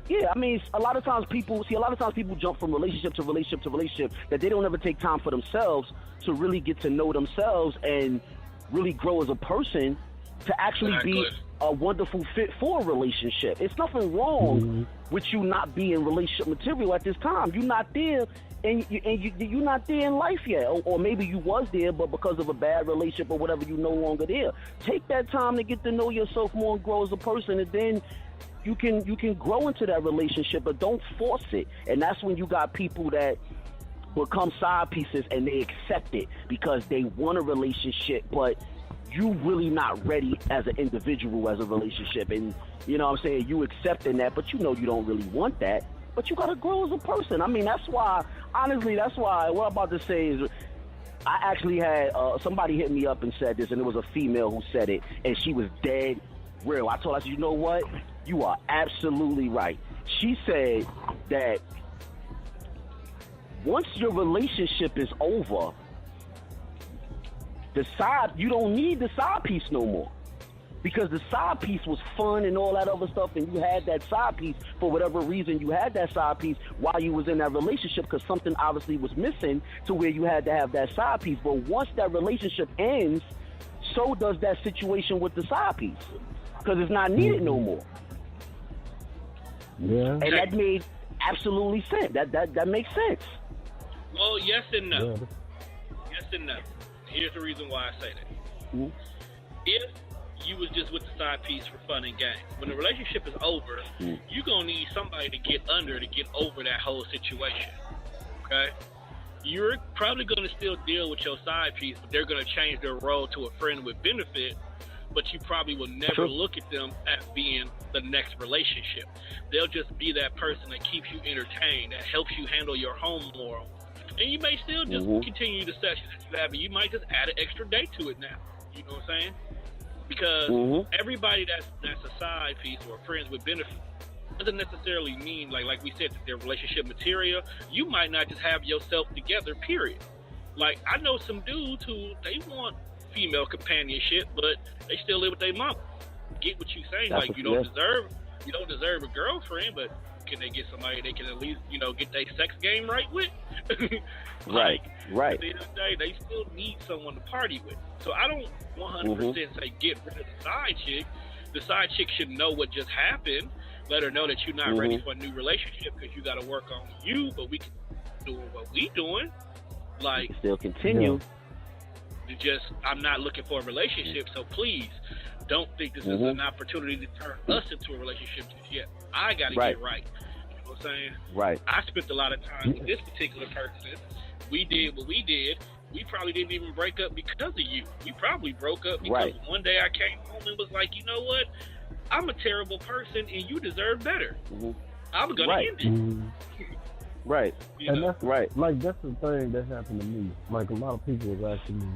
yeah, I mean, a lot of times people jump from relationship to relationship to relationship, that they don't ever take time for themselves to really get to know themselves and really grow as a person to actually be a wonderful fit for a relationship. It's nothing wrong with you not being relationship material at this time. You're not there, and you're not there in life yet, or maybe you was there, but because of a bad relationship or whatever, you're no longer there. Take that time to get to know yourself more and grow as a person, and then you can grow into that relationship, but don't force it. And that's when you got people that become side pieces and they accept it because they want a relationship, but you really not ready as an individual as a relationship. And you know what I'm saying, you accepting that, but you don't really want that, but you got to grow as a person. I mean, that's why what I'm about to say is, I actually had somebody hit me up and said this, and it was a female who said it, and she was dead real. I told her, I said, you know what? You are absolutely right. She said that once your relationship is over, you don't need the side piece no more. Because the side piece was fun and all that other stuff, and you had that side piece for whatever reason. You had that side piece while you was in that relationship because something obviously was missing to where you had to have that side piece. But once that relationship ends, so does that situation with the side piece because it's not needed no more. Yeah. And that made absolutely sense. That makes sense. Well, yes and no. Yes and no. Here's the reason why I say that. Mm-hmm. If you was just with the side piece for fun and games, when the relationship is over, you're going to need somebody to get over that whole situation. Okay? You're probably going to still deal with your side piece, but they're going to change their role to a friend with benefit, but you probably will never look at them as being the next relationship. They'll just be that person that keeps you entertained, that helps you handle your home more. And you may still just continue the session that you have, but you might just add an extra day to it now. You know what I'm saying? Because everybody that's a side piece or friends with benefit doesn't necessarily mean, like we said, that they're relationship material. You might not just have yourself together, period. Like, I know some dudes who, they want female companionship, but they still live with their mama. Get what you're saying? That's like, you don't deserve a girlfriend, but can they get somebody they can at least, get their sex game right with? Right. At the end of the day, they still need someone to party with. So I don't 100% say get rid of the side chick. The side chick should know what just happened. Let her know that you're not ready for a new relationship because you got to work on you, but we can do what we doing. Like, still continue. I'm not looking for a relationship, so please don't think this is an opportunity to turn us into a relationship just yet. I got to get right. You know what I'm saying? Right. I spent a lot of time with this particular person. We did what we did. We probably didn't even break up because of you. We probably broke up because one day I came home and was like, you know what? I'm a terrible person and you deserve better. I'm going to end it. Right. And that's right. Like, that's the thing that happened to me. Like, a lot of people was asking me,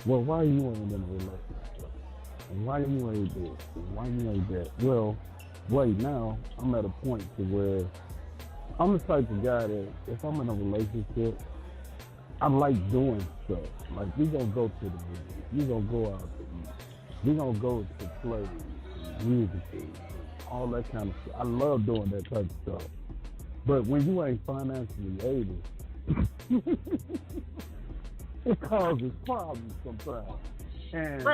well, why you ain't in a relationship? And why you ain't this? And why you ain't that? Well, right now, I'm at a point to where I'm the type of guy that if I'm in a relationship, I like doing stuff. Like, we gonna go to the movie. We gonna go out to eat. We gonna go to plays, music, all that kind of stuff. I love doing that type of stuff. But when you ain't financially able, it causes problems sometimes. And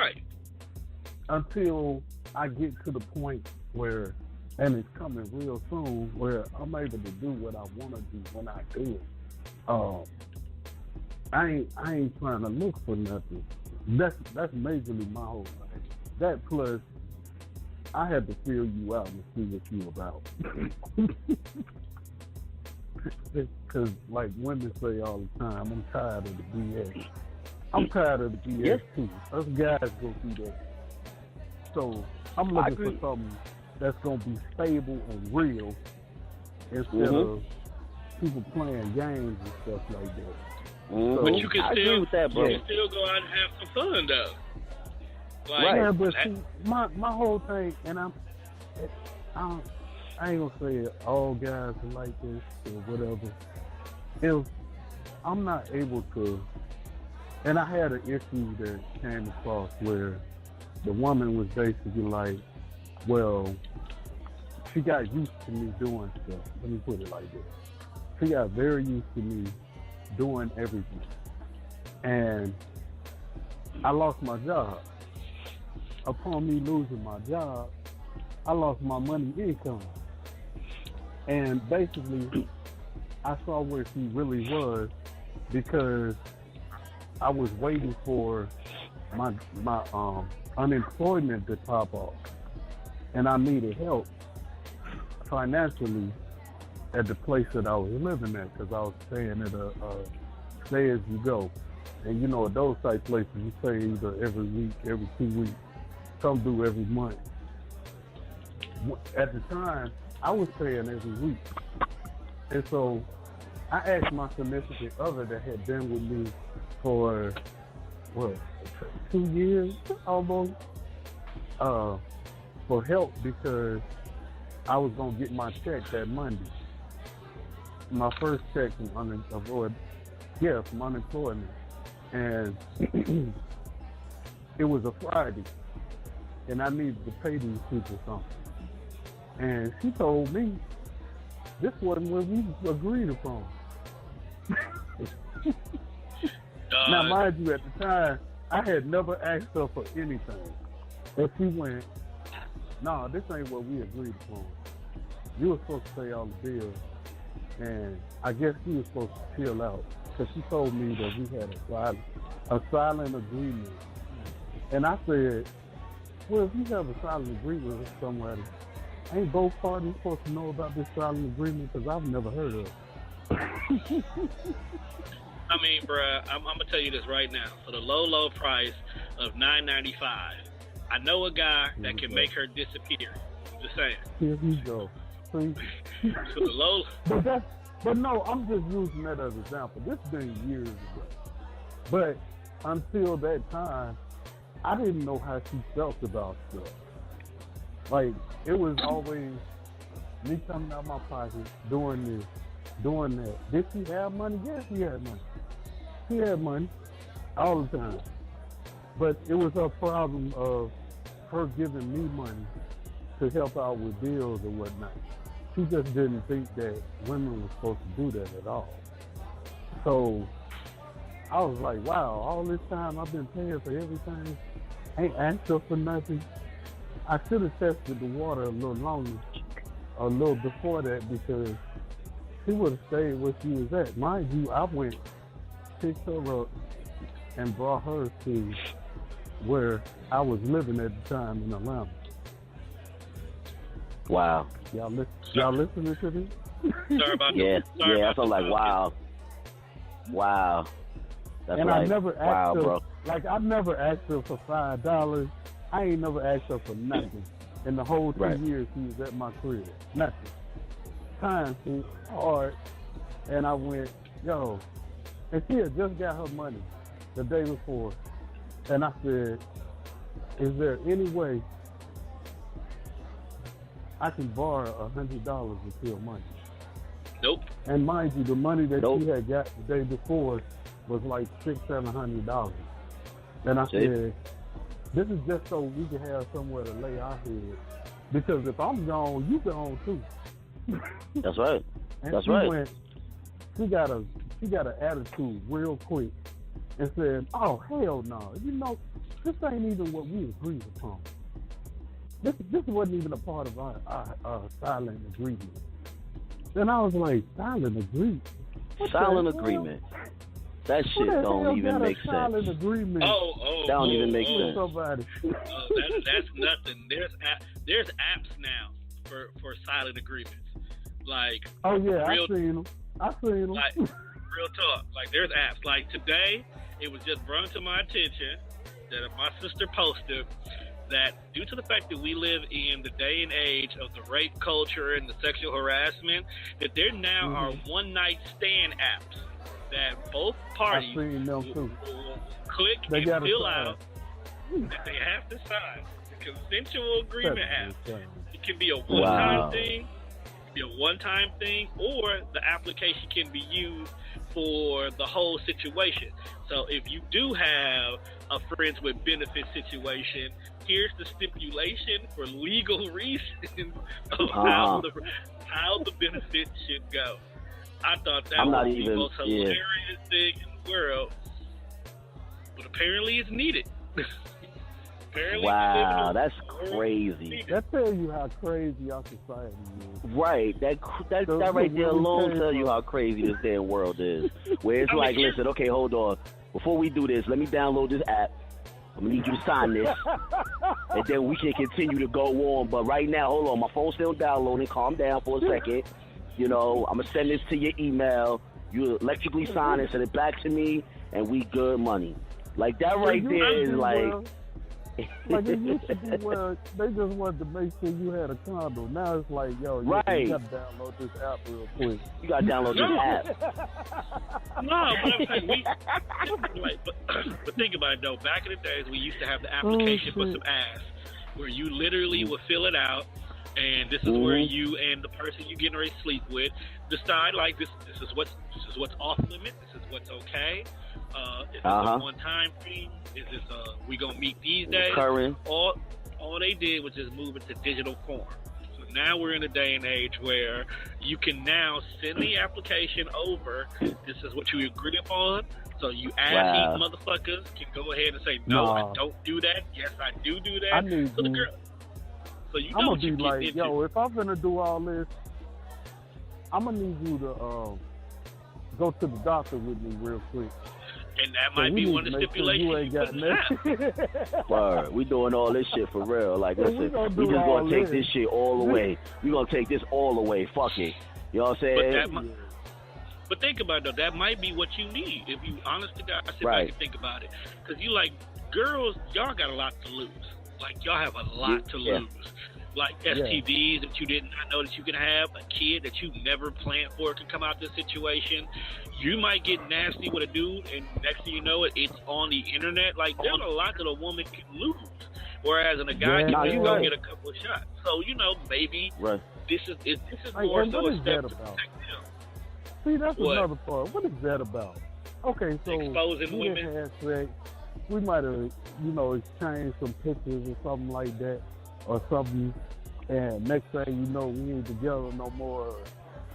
until I get to the point where, and it's coming real soon, where I'm able to do what I want to do when I do it. I ain't trying to look for nothing. That's majorly my whole thing. That plus, I had to feel you out and see what you about. Because like women say all the time, I'm tired of the BS. I'm tired of the BS too. Us guys go through that. So I'm looking for something that's gonna be stable and real instead of people playing games and stuff like that. So, but you can agree with that, bro. You can still go out and have some fun though. Like, yeah, but see, my whole thing, and I ain't gonna say all guys are like this or whatever. If I'm not able to, and I had an issue that came across where the woman was basically like, well, she got used to me doing stuff. Let me put it like that. She got very used to me doing everything. And I lost my job. Upon me losing my job, I lost my money income. And basically, I saw where she really was because I was waiting for my unemployment to pop off. And I needed help financially at the place that I was living at because I was staying at a stay as you go. And you know, at those type places, you stay either every week, every 2 weeks, some do every month. At the time, I was staying every week. And so I asked my significant other that had been with me for, 2 years almost, for help because I was going to get my check that Monday. My first check from unemployment. And it was a Friday. And I needed to pay these people something. And she told me, this wasn't what we agreed upon. Now, mind you, at the time, I had never asked her for anything. But she went, no, this ain't what we agreed upon. You were supposed to pay all the bills. And I guess she was supposed to chill out. Because she told me that we had a silent agreement. And I said, well, if you have a silent agreement with somebody, ain't both parties supposed to know about this silent agreement? Because I've never heard of it. I mean, bruh, I'm gonna tell you this right now. For the low price of $9.95, I know a guy that can make her disappear. I'm just saying. Here we go. See? For the low. But no, I'm just using that as an example. This has been years ago. But until that time, I didn't know how she felt about stuff. Like, it was always me coming out my pocket, doing this, doing that. Did she have money? Yes, she had money. She had money all the time. But it was a problem of her giving me money to help out with bills or whatnot. She just didn't think that women were supposed to do that at all. So I was like, wow, all this time I've been paying for everything. Ain't asked her for nothing. I should have tested the water a little longer, a little before that, because she would have stayed where she was at. Mind you, I went, picked her up, and brought her to where I was living at the time in Atlanta. Wow. Y'all listening to this? Sorry about that. Yeah, I felt like, wow. That's and like, I never asked her, bro. like, I never asked her for $5. I ain't never asked her for nothing. In the whole 2 years she was at my crib. Nothing. Time seemed hard. And I went, yo. And she had just got her money the day before. And I said, is there any way I can borrow $100 until Monday? Nope. And mind you, the money that she had got the day before was like $600-700. And I said, this is just so we can have somewhere to lay our head. Because if I'm gone, you gone too. That's right. And That's she right. She got an attitude real quick and said, oh, hell no. You know, this ain't even what we agreed upon. This wasn't even a part of our silent agreement. Then I was like, silent agreement? Silent agreement. That shit don't even make sense. Silent agreement. That don't even make sense. That's nothing. There's apps now for silent agreements. Like, oh yeah, I've seen them. Like, real talk. Like, there's apps. Like, today, It was just brought to my attention that my sister posted that due to the fact that we live in the day and age of the rape culture and the sexual harassment, that there now are one-night stand apps that both parties will click and fill out that they have to sign. The consensual agreement app. It can be a one-time thing. Be a one-time thing, or the application can be used for the whole situation. So if you do have a friends with benefit situation, here's the stipulation for legal reasons of how the benefit should go. I thought that was the most hilarious thing in the world, but apparently it's needed. Wow, that's crazy. That tells you how crazy our society is. Right, that right there alone tells you how crazy this damn world is. Where it's like, listen, okay, hold on. Before we do this, let me download this app. I'm gonna need you to sign this, and then we can continue to go on. But right now, hold on, my phone's still downloading. Calm down for a second. You know, I'm gonna send this to your email. You electrically sign it, send it back to me, and we good money. Like that right there is like. Like it used to be where they just wanted to make sure you had a condom. Now it's like, yo, you gotta download this app real quick. You gotta download this app. No, but I'm saying but think about it though. Back in the days, we used to have the application for some ass, where you literally would fill it out, and this is where you and the person you getting ready to sleep with decide like this is what's off limit. This is what's okay. Is this a one-time thing? Is this we gonna meet these days? All they did was just move it to digital form. So now we're in a day and age where you can now send the application over. This is what you agree upon. So you ass-eating motherfuckers can go ahead and say, no, I don't do that. Yes, I do that. I need so the girl. So you know I'm what gonna you be get like, into. yo, if I'm gonna do all this, I'm gonna need you to go to the doctor with me real quick. And that might be one of the stipulations you put in the app. Word. We doing all this shit for real. Like, listen, we just gonna take this shit all the way. We gonna take this all the way. Fuck it. You know what I'm saying? But think about it, though. That might be what you need. If you, honest to God, sit back and think about it. Because you like, girls, y'all got a lot to lose. Like, y'all have a lot to lose. Like STDs that you did not know that you could have, a kid that you never planned for can come out this situation. You might get nasty with a dude, and next thing you know it, it's on the internet. Like, there's a lot that a woman can lose. Whereas in a guy can just go get a couple of shots. So, you know, maybe this is more so a step to protect them. See, that's another part. What is that about? Okay, so exposing we women. Had sex. We might have, exchanged some pictures or something like that. Or something, and next thing you know, we ain't together no more,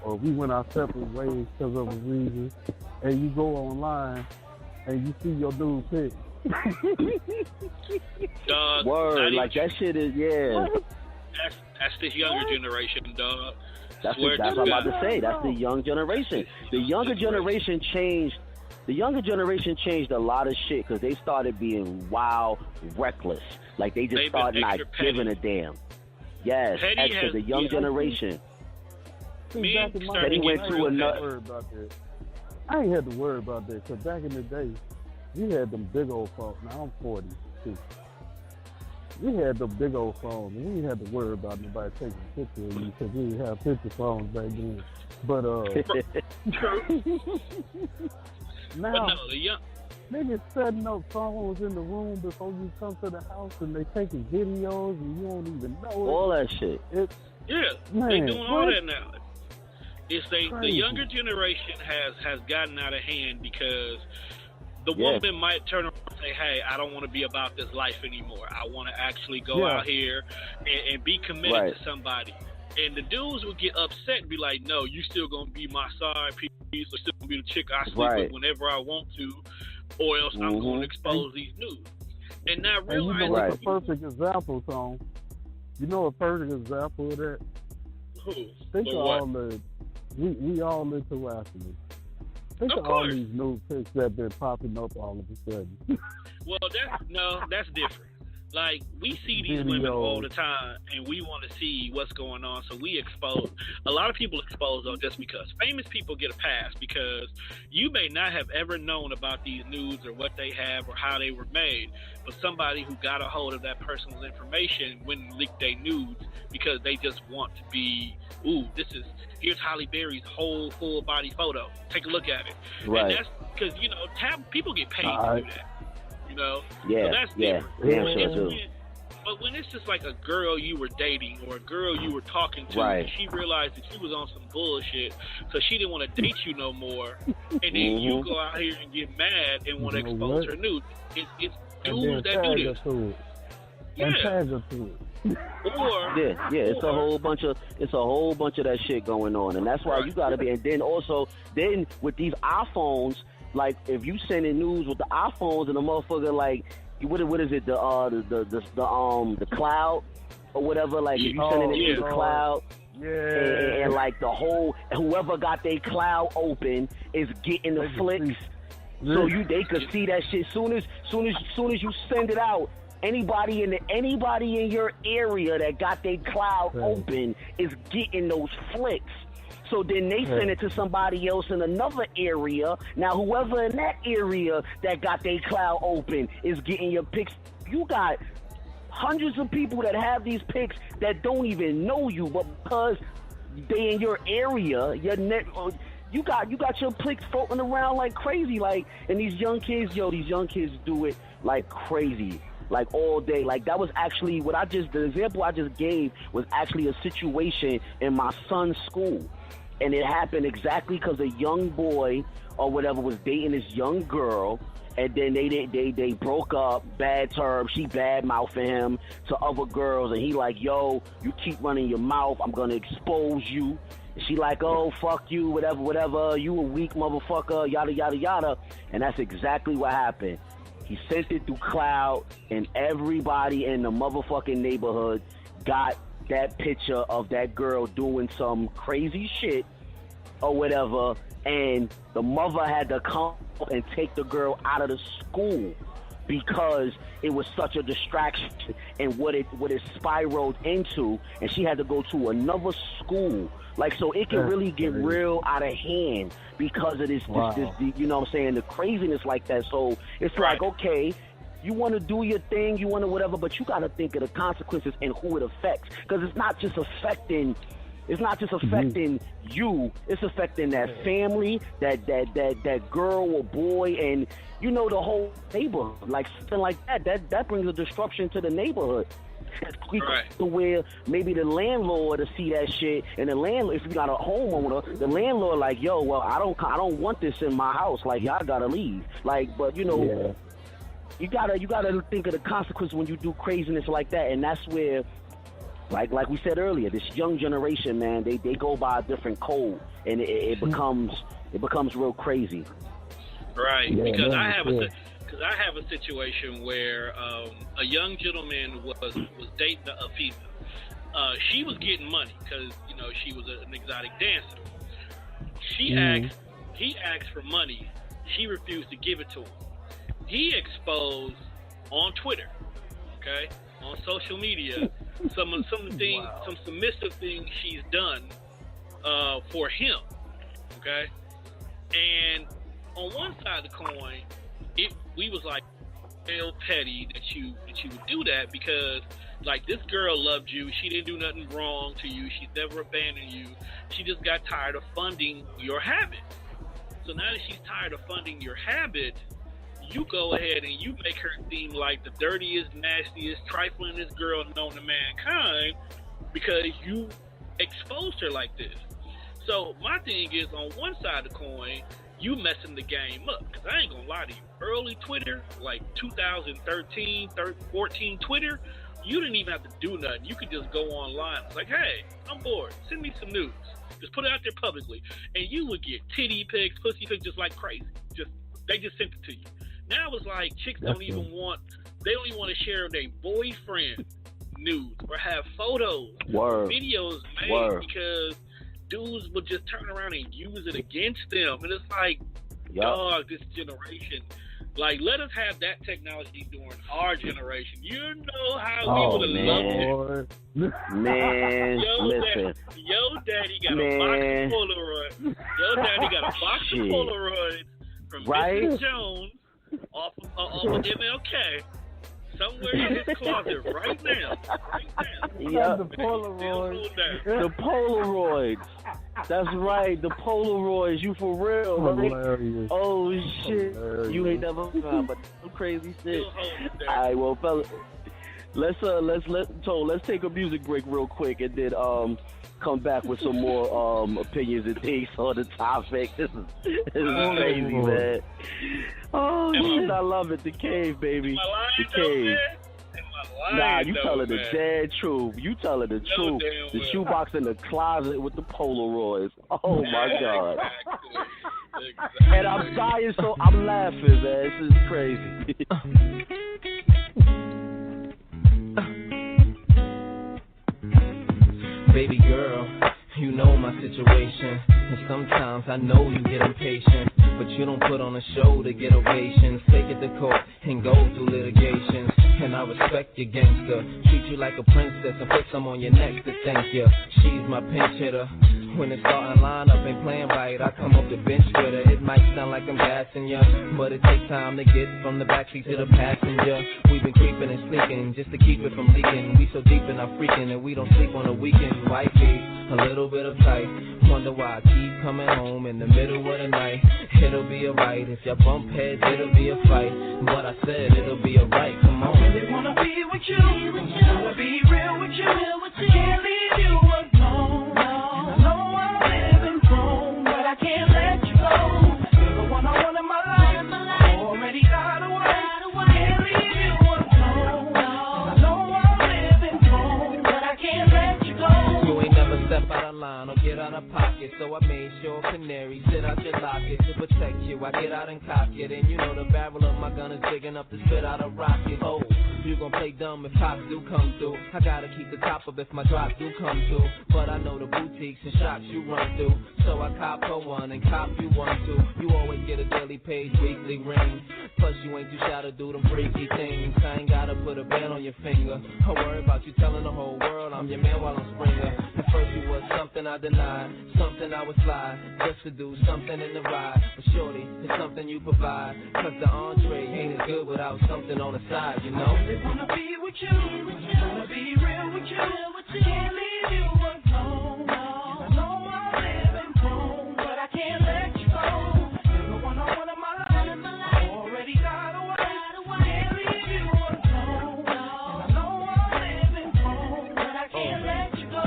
or we went our separate ways because of a reason, and you go online and you see your dude pic. Word, like that shit is, That's the younger generation, dog. That's what I'm about to say. That's the young generation. The younger generation changed. The younger generation changed a lot of shit because they started being wild, reckless. Like they just started not giving a damn. Yes, extra. The young generation. Petty went to another. I ain't had to worry about that because back in the day, we had them big old phones. Now I'm 40 too. We had them big old phones. And we didn't have to worry about nobody taking pictures of you because we didn't have picture phones back then. But now, niggas setting up phones in the room before you come to the house and they taking videos and you don't even know it. All that shit. They doing all that now. The younger generation has gotten out of hand because the woman might turn around and say, hey, I don't want to be about this life anymore. I want to actually go out here and be committed to somebody. And the dudes would get upset and be like, no, you still going to be my side piece. Or still going to be the chick I sleep with whenever I want to. Or else I'm going to expose these nudes. And not realizing... You know what's a perfect example, Tom? You know a perfect example of that? Who? Think of all the... We all into harassment. Think of all these new pics that been popping up all of a sudden. Well, that's different. Like, we see these women all the time, and we want to see what's going on, so we expose. A lot of people expose them just because. Famous people get a pass because you may not have ever known about these nudes or what they have or how they were made, but somebody who got a hold of that person's information wouldn't leak their nudes because they just want to be, here's Halle Berry's whole full body photo. Take a look at it. Right. And that's because, people get paid to do that. Yeah, so that's yeah, different. But when it's just like a girl you were dating or a girl you were talking to, and she realized that you was on some bullshit, so she didn't want to date you no more, and then you go out here and get mad and want to expose her nude. It's dudes that do this. It's a whole bunch of that shit going on, and that's why you gotta be. And then also, with these iPhones. Like, if you sending news with the iPhones and the motherfucker, like, what is it, the cloud or whatever, like, if you sending it to the cloud, and like the whole, whoever got their cloud open is getting the flicks, so they could see that shit. Soon as you send it out, anybody in your area that got their cloud open is getting those flicks. So then they send it to somebody else in another area. Now, whoever in that area that got their cloud open is getting your pics. You got hundreds of people that have these pics that don't even know you, but because they in your area, you got your pics floating around like crazy. Like, and these young kids do it like crazy. Like all day. Like, that was actually the example I just gave was actually a situation in my son's school. And it happened exactly because a young boy or whatever was dating this young girl, and then they broke up, bad terms. She bad mouthing him to other girls, and he like, yo, you keep running your mouth, I'm gonna expose you. And she like, oh, fuck you, whatever, you a weak motherfucker, yada yada yada. And that's exactly what happened. He sent it through cloud, and everybody in the motherfucking neighborhood got that picture of that girl doing some crazy shit or whatever, and the mother had to come and take the girl out of the school because it was such a distraction and what it spiraled into, and she had to go to another school. Like, so it can really get real out of hand because of this, you know what I'm saying, the craziness like that. So it's like, okay, you want to do your thing, you want to whatever, but you got to think of the consequences and who it affects, because it's not just affecting you, it's affecting that family, that girl or boy, and the whole neighborhood. Like, something like that brings a disruption to the neighborhood. To where maybe the landlord to see that shit, and the landlord, if you got a homeowner, the landlord like, yo, well, I don't want this in my house, like, y'all gotta leave. Like, but you gotta think of the consequence when you do craziness like that, and that's where, like we said earlier, this young generation, man, they go by a different code, and it becomes real crazy. Right, because I have a situation where a young gentleman was dating a female. She was getting money because she was an exotic dancer. He asked for money. She refused to give it to him. He exposed on Twitter, on social media, some submissive things she's done for him, And on one side of the coin, we was like, real petty that you would do that, because like, this girl loved you. She didn't do nothing wrong to you. She's never abandoned you. She just got tired of funding your habit. So now that she's tired of funding your habit, you go ahead and you make her seem like the dirtiest, nastiest, triflingest girl known to mankind because you exposed her like this. So my thing is, on one side of the coin, you messing the game up. Because I ain't going to lie to you. Early Twitter, like 2013, 14 Twitter, you didn't even have to do nothing. You could just go online. It's like, hey, I'm bored. Send me some news. Just put it out there publicly. And you would get titty pics, pussy pics, just like crazy. They just sent it to you. Now it's like chicks don't even want to share their boyfriend nudes or have photos, videos made because dudes would just turn around and use it against them. And it's like, dog, this generation, Like, let us have that technology during our generation. You know how we would have loved it. Man, listen. Yo, daddy got a box of Polaroids. Yo, daddy got a box of Polaroids from Mr. Jones off of MLK. Somewhere in his closet right now. Yeah. The Polaroids. The Polaroids. That's right, the Polaroids. You for real, right? Oh shit, you ain't never found but some crazy shit. All right, well, fella, let's take a music break real quick and then come back with some more opinions and things on the topic. This is crazy, man. Oh shit, I love it. The cave, baby. The cave. Nah, you telling the dead truth. You telling the truth. The shoebox in the closet with the Polaroids. Oh my God. Exactly. And I'm dying, so I'm laughing, man. This is crazy. Baby girl, you know my situation, and sometimes I know you get impatient, but you don't put on a show to get ovations. Take it to court and go through litigations, and I respect your gangster. Treat you like a princess and put some on your neck to thank you. She's my pinch hitter. When the starting lineup ain't playing right, I come up the bench with her. It might sound like I'm gassing ya, but it takes time to get from the backseat to the passenger. We've been creeping and sneaking just to keep it from leaking. We so deep in our freaking and we don't sleep on the weekend. Wifey, a little bit of tight. Wonder why I keep coming home in the middle of the night. It'll be alright. If y'all bump heads, it'll be a fight. But I said it'll be alright. Come on. I really wanna be with you. Wanna be real with you. Can't leave you alone. Can't let you go. You're the one I want in my life. Already got away. Can't leave you alone. I know I'm living wrong, but I can't let you go. You ain't never step out of line or get out of pocket, so I made sure canary sit out your locket to protect you. I get out and cock it, and you know the barrel of my gun is big enough to spit out a rocket. Oh, you gon' play dumb if pops do come through. I gotta keep the top up if my drops do come through. But I know the boutiques and shops you run through, so I cop her one and cop you one too. You always get a daily page, weekly ring. Plus you ain't too shy to do them freaky things. I ain't gotta put a band on your finger. I worry about you telling the whole world I'm your man while I'm Springer. At first you was something I denied, something I would slide, just to do something in the ride. But shorty, it's something you provide, cause the entree ain't as good without something on the side, you know. I wanna be with you, wanna be real with you. Can't leave you alone. I know I'm living wrong, but I can't let you go. You're the one I want in my life. Already got away. Can't leave you alone. I know I'm living wrong, but I can't let you go.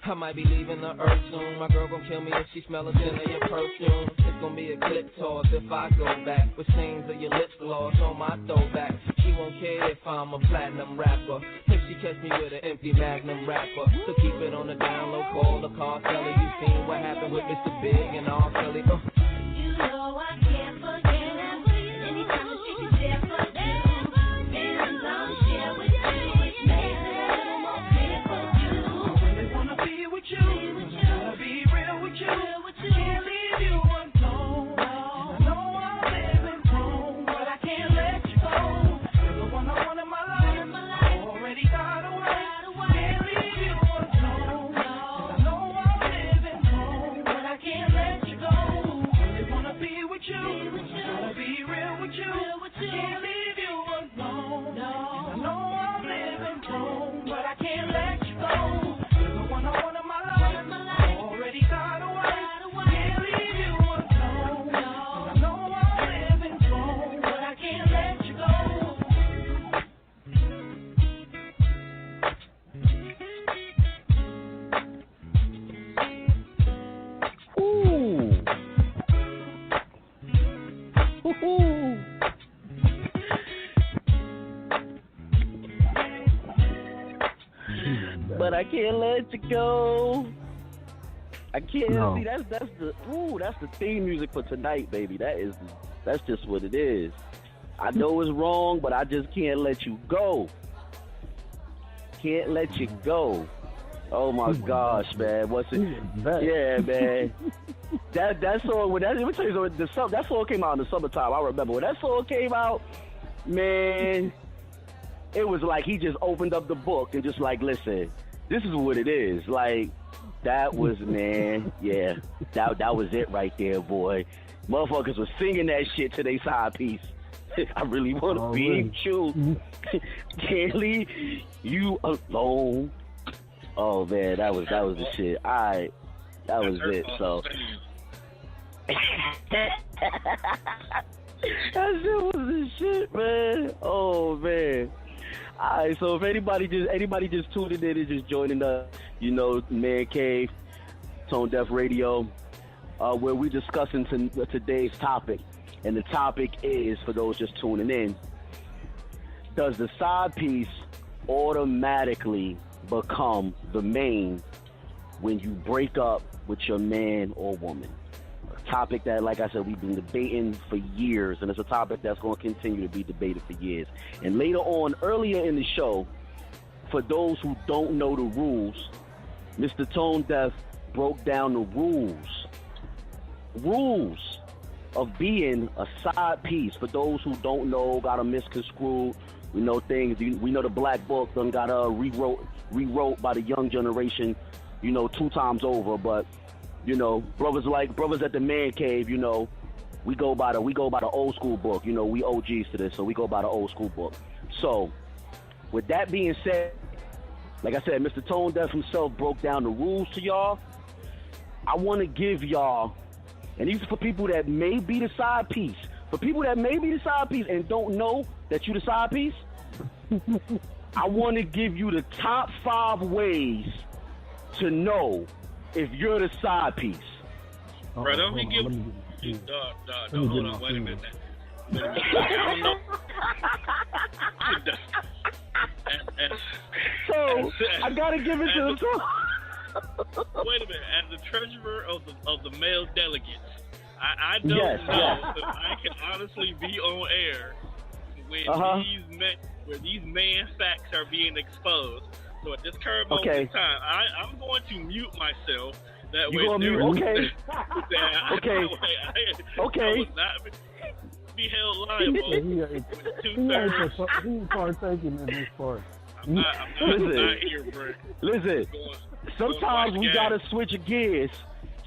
I might be leaving the earth soon. My girl gon' kill me if she smell a scent of your perfume. It's gon' be a clip toss if I go back with stains of your lips gloss on my throwback. She won't care if I'm a platinum rapper, if she catch me with an empty magnum wrapper. So keep it on the down low, call the car seller. You seen what happened with Mr. Big and all Kelly. You know I can't forget it. Anytime I see you there for you, and I'll share with you. It makes it more clear for you. I really wanna be with you. Wanna be real with you. Can't leave you alone. I know I'm living wrong, but I can't let you go. You're the one I want in my life. Already got away. Can't leave you alone. I know I'm living wrong, but I can't let you go. I really wanna be with you. Wanna be real with you. Can't leave you alone. I know I'm living wrong, but I can't let you go. You're the one I want in my life. Already got away. Can't leave you alone. I know I'm living wrong, but I can't let you go. Ooh. Ooh. But I can't let you go. I can't see that's the theme music for tonight, baby. That's just what it is. I know it's wrong, but I just can't let you go. Can't let you go. Oh my gosh, man! What's it? Yeah, man. that song when that let me tell you that song came out in the summertime. I remember when that song came out, man. It was like he just opened up the book and just like, listen, this is what it is. Like that was man, yeah. That was it right there, boy. Motherfuckers was singing that shit to their side piece. I really want to be with you. Can't leave you alone. Oh man, that was the shit. Alright. That was it. So that shit was the shit, man. Oh man. Alright, so if anybody just tuning in and just joining us, you know, Man Cave, Tone Deaf Radio, where we discussing today's topic. And the topic is, for those just tuning in, does the side piece automatically become the main when you break up with your man or woman? A topic that, like I said, we've been debating for years, and it's a topic that's going to continue to be debated for years. And later on, earlier in the show, for those who don't know the rules, Mr. Tone Deaf broke down the rules of being a side piece. For those who don't know, got a misconstrued, we know things. We know the Black Book done got rewrote by the young generation, you know, 2 times over. But you know, brothers at the Man Cave, you know, we go by the old school book. You know, we OGs to this, so we go by the old school book. So, with that being said, like I said, Mr. Tone Deaf himself broke down the rules to y'all. I want to give y'all, and these are for people that may be the side piece. For people that may be the side piece and don't know that you the side piece, I want to give you the top 5 ways to know if you're the side piece. Bro, don't he give... Hold on, wait a minute. I don't know. So, I gotta give it to him. Wait a minute. As the treasurer of the male delegates, I don't know if I can honestly be on air when these man facts are being exposed. So at this current moment in time, I'm going to mute myself. That you way, gonna mute? Okay. I would not be held liable. He's partaking in this part. I'm not here, bro. Listen. Sometimes we gotta switch gears.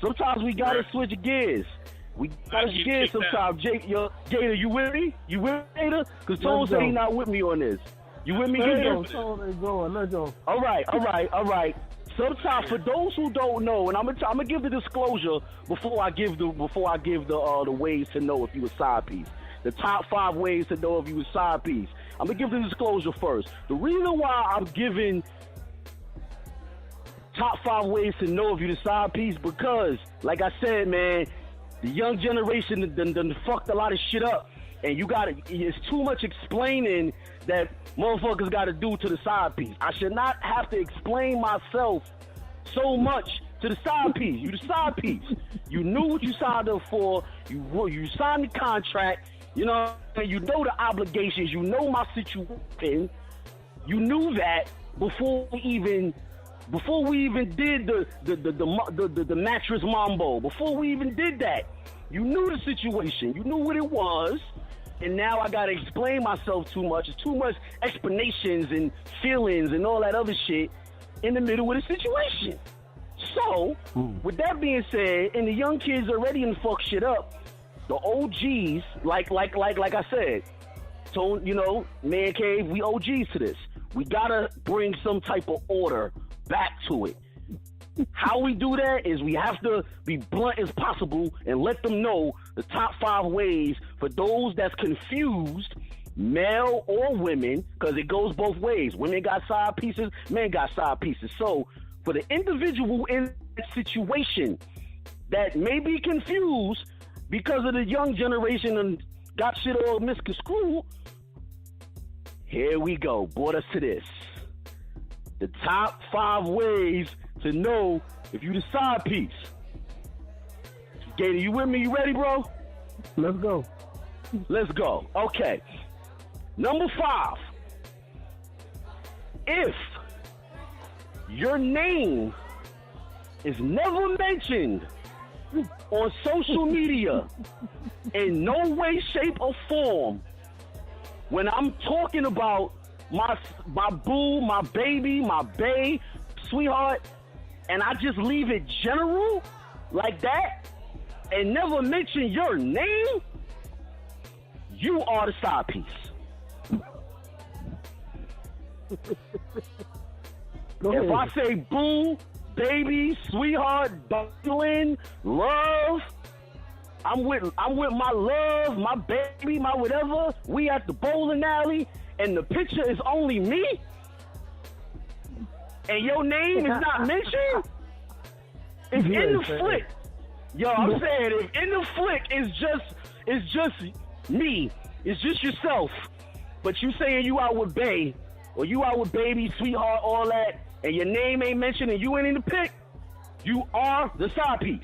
We gotta switch gears. Sometimes. Gator, you with me? You with me, Gator? Because Tone said he's not with me on this. You with me, Gator? Let's go. All right. Sometimes, for those who don't know, and I'm gonna give the disclosure before I give the ways to know if you a side piece. The top 5 ways to know if you a side piece. I'm gonna give the disclosure first. The reason why I'm giving top 5 ways to know if you the side piece, because, like I said, man, the young generation done fucked a lot of shit up, and it's too much explaining that motherfuckers got to do to the side piece. I should not have to explain myself so much to the side piece. You the side piece. You knew what you signed up for. You signed the contract. You know, you know the obligations. You know my situation. You knew that before we even did the mattress mambo. Before we even did that, you knew the situation. You knew what it was. And now I gotta explain myself too much. It's too much explanations and feelings and all that other shit in the middle of the situation. So, with that being said, and the young kids already done fuck shit up, the OGs, like I said, Tone, you know, Man Cave, we OGs to this. We gotta bring some type of order back to it. How we do that is we have to be blunt as possible and let them know the top 5 ways for those that's confused, male or women, because it goes both ways. Women got side pieces, men got side pieces. So for the individual in that situation that may be confused because of the young generation and got shit all misconstrued, here we go. Brought us to this. The top 5 ways to know if you the side piece. Gator, you with me? You ready, bro? Let's go. Okay. Number 5. If your name is never mentioned on social media in no way, shape, or form when I'm talking about my boo, my baby, my bae, sweetheart, and I just leave it general like that and never mention your name, you are the side piece. If I say boo, baby, sweetheart, darling, love, I'm with my love, my baby, my whatever, we at the bowling alley, and the picture is only me, and your name is not mentioned, if in the flick, yo, I'm saying, if in the flick is just me, it's just yourself, but you saying you out with bae, or you out with baby, sweetheart, all that, and your name ain't mentioned and you ain't in the pic, you are the side piece.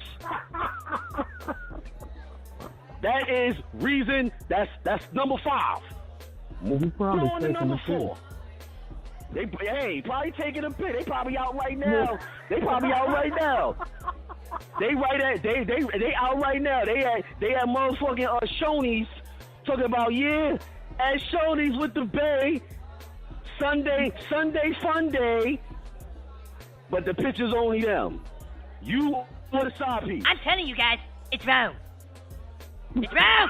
That is reason, that's number 5. Moving on to number 4. They probably taking a pic. They probably out right now. They out right now. They out right now. They at motherfucking Shoney's talking about, yeah, at Shoney's with the bae. Sunday fun day. But the picture's only them. You are the side piece. I'm telling you guys, it's wrong. It's wrong.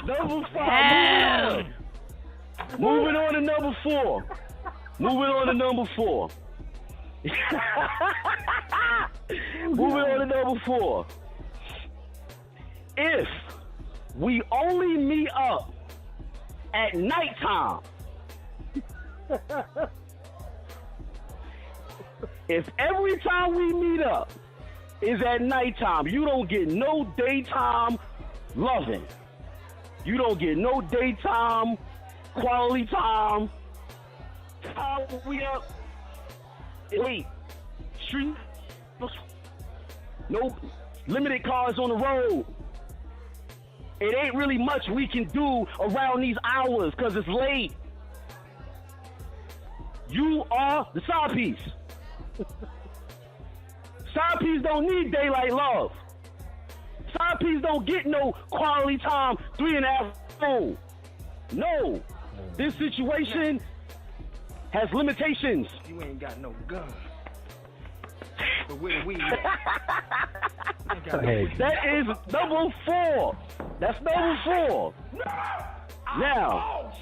Number 5. Moving on to number 4. Moving on to number 4. If we only meet up at nighttime, if every time we meet up is at nighttime, you don't get no daytime loving. You don't get no daytime quality time. Time we up. Wait, street. No limited cars on the road. It ain't really much we can do around these hours because it's late. You are the side piece. Side piece don't need daylight love. Side piece don't get no quality time 3.5 hours. No. This situation has limitations. You ain't got no gun. But where we That is number 4. That's number 4. Now.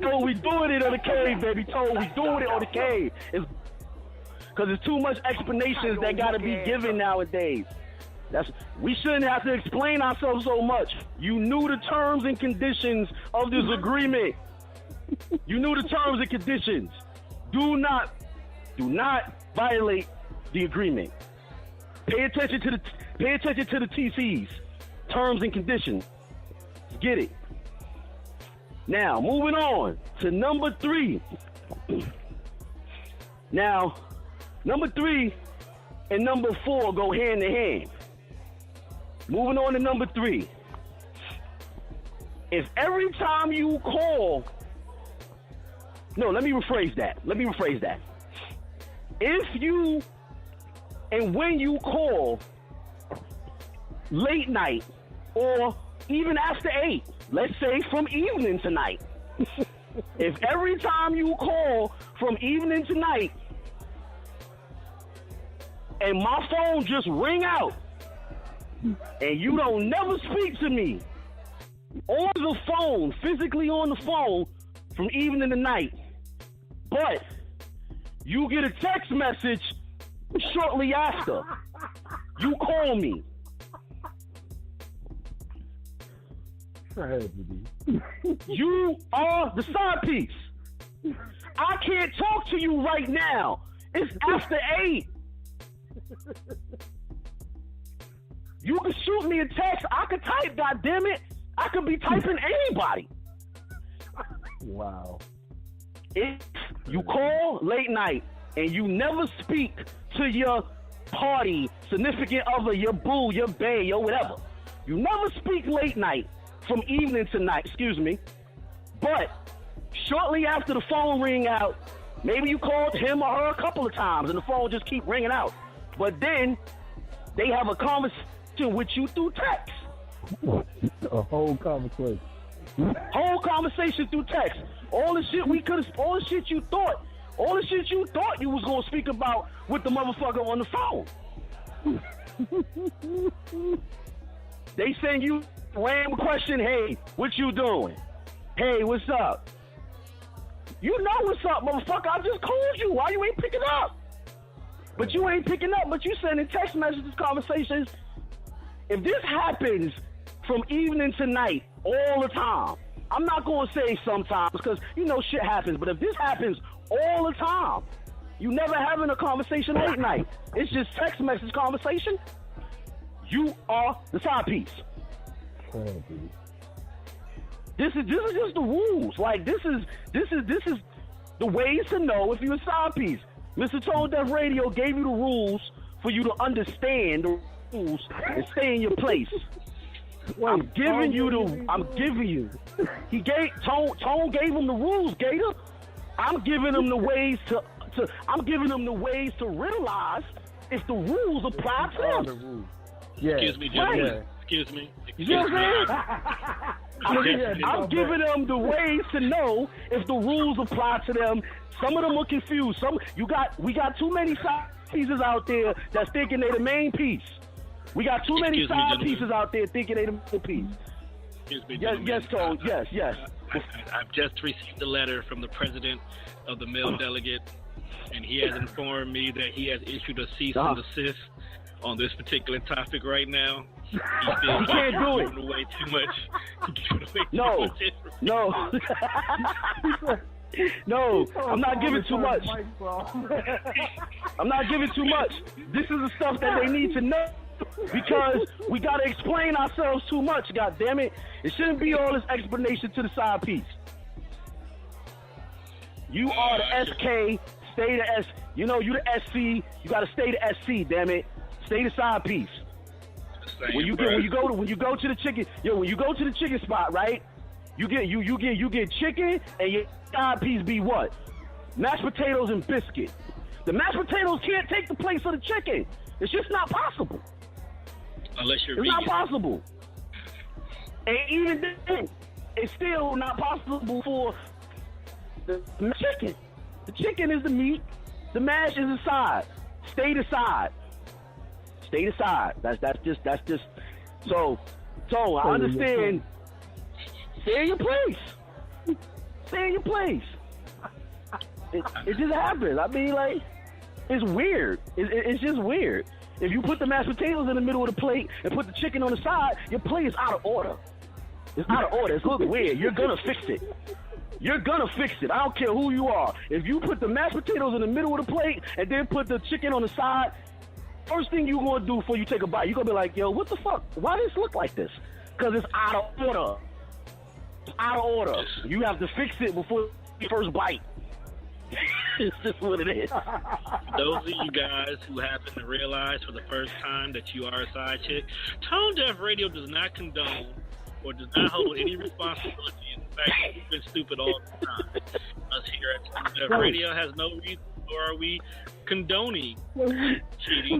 So we doing it on the cave, baby. We doing it on the cave. It's because there's too much explanations that gotta be given nowadays. We shouldn't have to explain ourselves so much. You knew the terms and conditions of this agreement. You knew the terms and conditions. Do not violate the agreement. Pay attention to the TCs, terms and conditions. Get it. Now, moving on to number 3. Now, number 3 and number 4 go hand in hand. Moving on to number 3. If every time you call, no, let me rephrase that. If you and when you call late night or even after 8, let's say from evening to night. If every time you call from evening to night and my phone just ring out and you don't never speak to me on the phone, physically on the phone from evening to night, but you get a text message shortly after you call me. You are the side piece. I can't talk to you right now. It's after 8. You can shoot me a text. I could type, goddammit. I could be typing anybody. Wow. If you call late night and you never speak to your party, significant other, your boo, your bae, your whatever, you never speak late night from evening to night, but Shortly after the phone ring out, maybe you called him or her a couple of times and the phone just keep ringing out. But then they have a conversation with you through text. A whole conversation. Whole conversation through text. All the shit all the shit you thought you was gonna speak about with the motherfucker on the phone. They send you a random question, hey, what you doing? Hey, what's up? You know what's up, motherfucker. I just called you. Why you ain't picking up? But you ain't picking up, but you sending text messages, conversations. If this happens from evening to night all the time, I'm not going to say sometimes because, you know, shit happens. But if this happens all the time, you never having a conversation late night. It's just text message conversation. You are the side piece. This is just the rules. Like this is the ways to know if you're a side piece. Mr. Tone Deaf Radio gave you the rules for you to understand the rules and stay in your place. I'm giving you. He gave Tone gave him the rules, Gator. I'm giving him the ways to realize if the rules apply to him. Yeah. Excuse me, gentlemen. Right. Excuse me. You know what I'm saying? I'm giving them the ways to know if the rules apply to them. Some of them are confused. We got too many side pieces out there that's thinking they're the main piece. We got too many side pieces out there thinking they're the main piece. Excuse me, Yes, Cole. Yes. I've just received a letter from the president of the male delegate, and he has informed me that he has issued a cease and desist on this particular topic right now. He can't do it. Giving away too much. No, I'm not giving too much. I'm not giving too much. This is the stuff that they need to know because we got to explain ourselves too much, God damn it. It shouldn't be all this explanation to the side piece. You are the SK, stay the S. You know, you the SC, you got to stay the SC, damn it. Stay the side piece. When you go to the chicken spot, right? You get chicken and your side piece be what? Mashed potatoes and biscuit. The mashed potatoes can't take the place of the chicken. It's just not possible. Unless you're It's vegan. not possible. And even then, it's still not possible for the chicken. The chicken is the meat. The mash is the side. Stay the side. Stay the side. That's just. So I understand. Stay in your place. Stay in your place. It just happens. I mean, like, it's weird. It's just weird. If you put the mashed potatoes in the middle of the plate and put the chicken on the side, your plate is out of order. It's out of order. It's looking weird. You're gonna fix it. You're gonna fix it. I don't care who you are. If you put the mashed potatoes in the middle of the plate and then put the chicken on the side, first thing you're gonna do before you take a bite, you're gonna be like, yo, what the fuck? Why does this look like this? Because it's out of order. It's out of order. You have to fix it before your first bite. It's just what it is. Those of you guys who happen to realize for the first time that you are a side chick, Tone Deaf Radio does not condone or does not hold any responsibility in the fact that you've been stupid all the time. Us here at Tone Deaf Radio has no reason, or are we condoning cheating.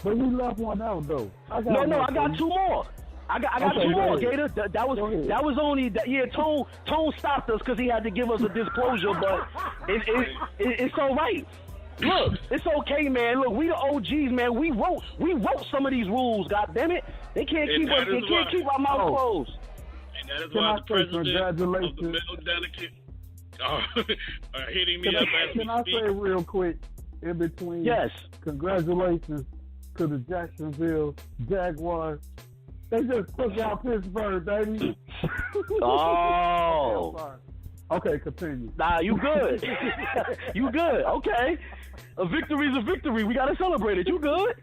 But we left one out though. I got two more. I got two more, Gator. That was only that. Yeah, Tone stopped us because he had to give us a disclosure, but it's all right. Look, it's okay, man. Look, we the OGs, man. We wrote some of these rules. God damn it, they can't keep us. They can't keep our mouth closed. And that is why the president of the middle delegate are hitting me up as we Can I speak. say real quick in between? Yes. Congratulations to the Jacksonville Jaguars. They just took out Pittsburgh, baby. Oh. Okay, continue. Nah, you good. You good. Okay. A victory's a victory. We got to celebrate it. You good?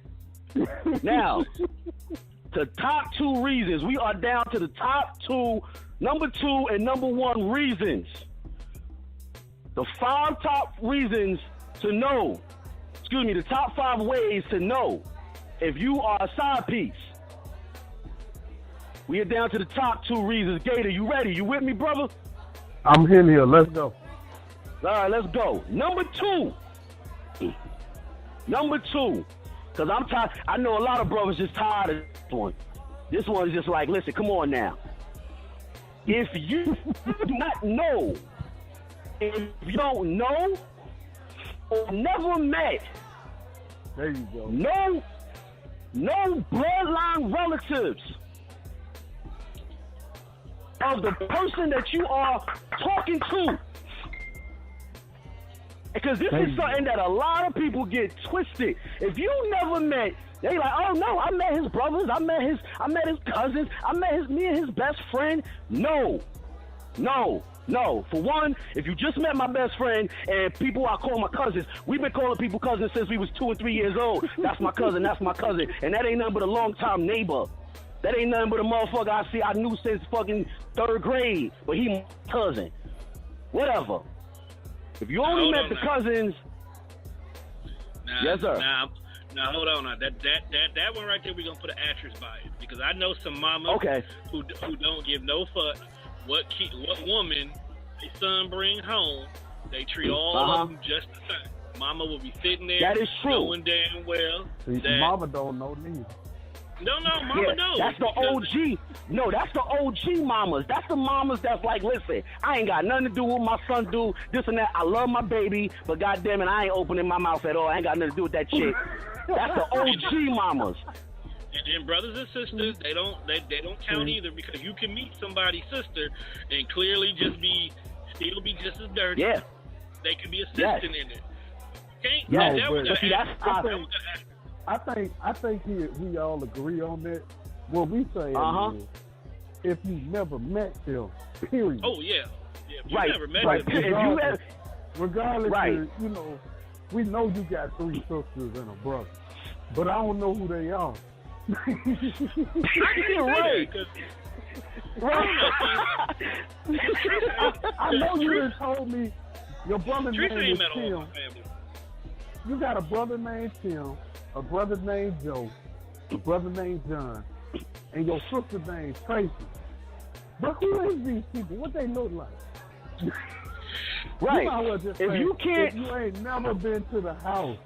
Now, the top two reasons. We are down to the top two, number 2 and number 1 reasons. The 5 top reasons to know. The top 5 ways to know if you are a side piece. We are down to the top 2 reasons. Gator, you ready? You with me, brother? I'm here. Let's go. All right, let's go. Number two. Because I'm tired. I know a lot of brothers just tired of this one. This one is just like, listen, come on now. If you do not know, if you don't know or never met, there you go. No bloodline relatives of the person that you are talking to. Because this is something that a lot of people get twisted. If you never met, they like, oh no, I met his brothers, I met his cousins, I met me and his best friend. No. For one, if you just met my best friend and people I call my cousins, we've been calling people cousins since we was 2 and 3 years old. That's my cousin, and that ain't nothing but a long time neighbor. That ain't nothing but a motherfucker I knew since fucking 3rd grade, but he my cousin. Whatever. If you only met the cousins, yes sir. Now hold on. That one right there, we're gonna put an asterisk by it because I know some mamas who don't give no fuck what woman their son bring home. They treat all of them just the same. Mama will be sitting there. That is true. Knowing damn well that mama don't know neither. No, mama knows. That's the OG. No, that's the OG mamas. That's the mamas that's like, listen, I ain't got nothing to do with what my son do, this and that. I love my baby, but goddamn it, I ain't opening my mouth at all. I ain't got nothing to do with that shit. That's the OG mamas. And then brothers and sisters, they don't count either because you can meet somebody's sister and clearly still be just as dirty. Yeah. They can be assisting in it. Okay? I think we all agree on that. What we say is, if you never met them, period. Oh yeah. If you never met them, regardless of, we know you got 3 sisters and a brother, but I don't know who they are. I know you done told me your brother name is Tim. You got a brother named Tim, a brother named Joe, a brother named John, and your sister named Tracy. But who is these people? What they look like? Right. If you ain't never been to the house.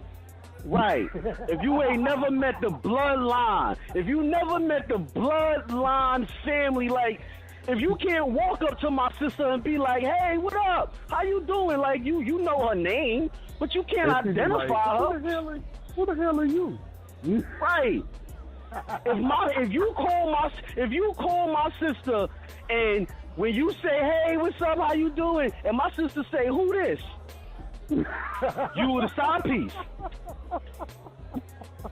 Right. If you ain't never met the bloodline, if you never met the bloodline family, like, if you can't walk up to my sister and be like, hey, what up? How you doing? Like, you know her name, but you can't identify her. Who the hell are you? Right. If you call my sister and when you say, hey, what's up, how you doing? And my sister say, who this? You were the side piece.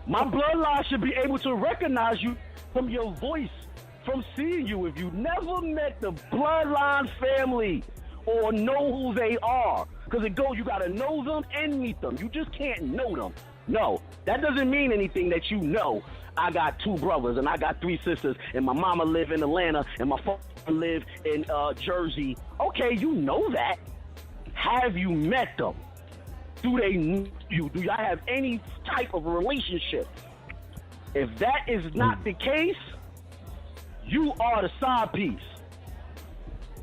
My bloodline should be able to recognize you from your voice, from seeing you. If you never met the bloodline family or know who they are, because you got to know them and meet them. You just can't know them. No, that doesn't mean anything that you know. I got 2 brothers and I got 3 sisters and my mama live in Atlanta and my father live in Jersey. Okay, you know that. Have you met them? Do they know you? Do y'all have any type of relationship? If that is not the case, you are the side piece.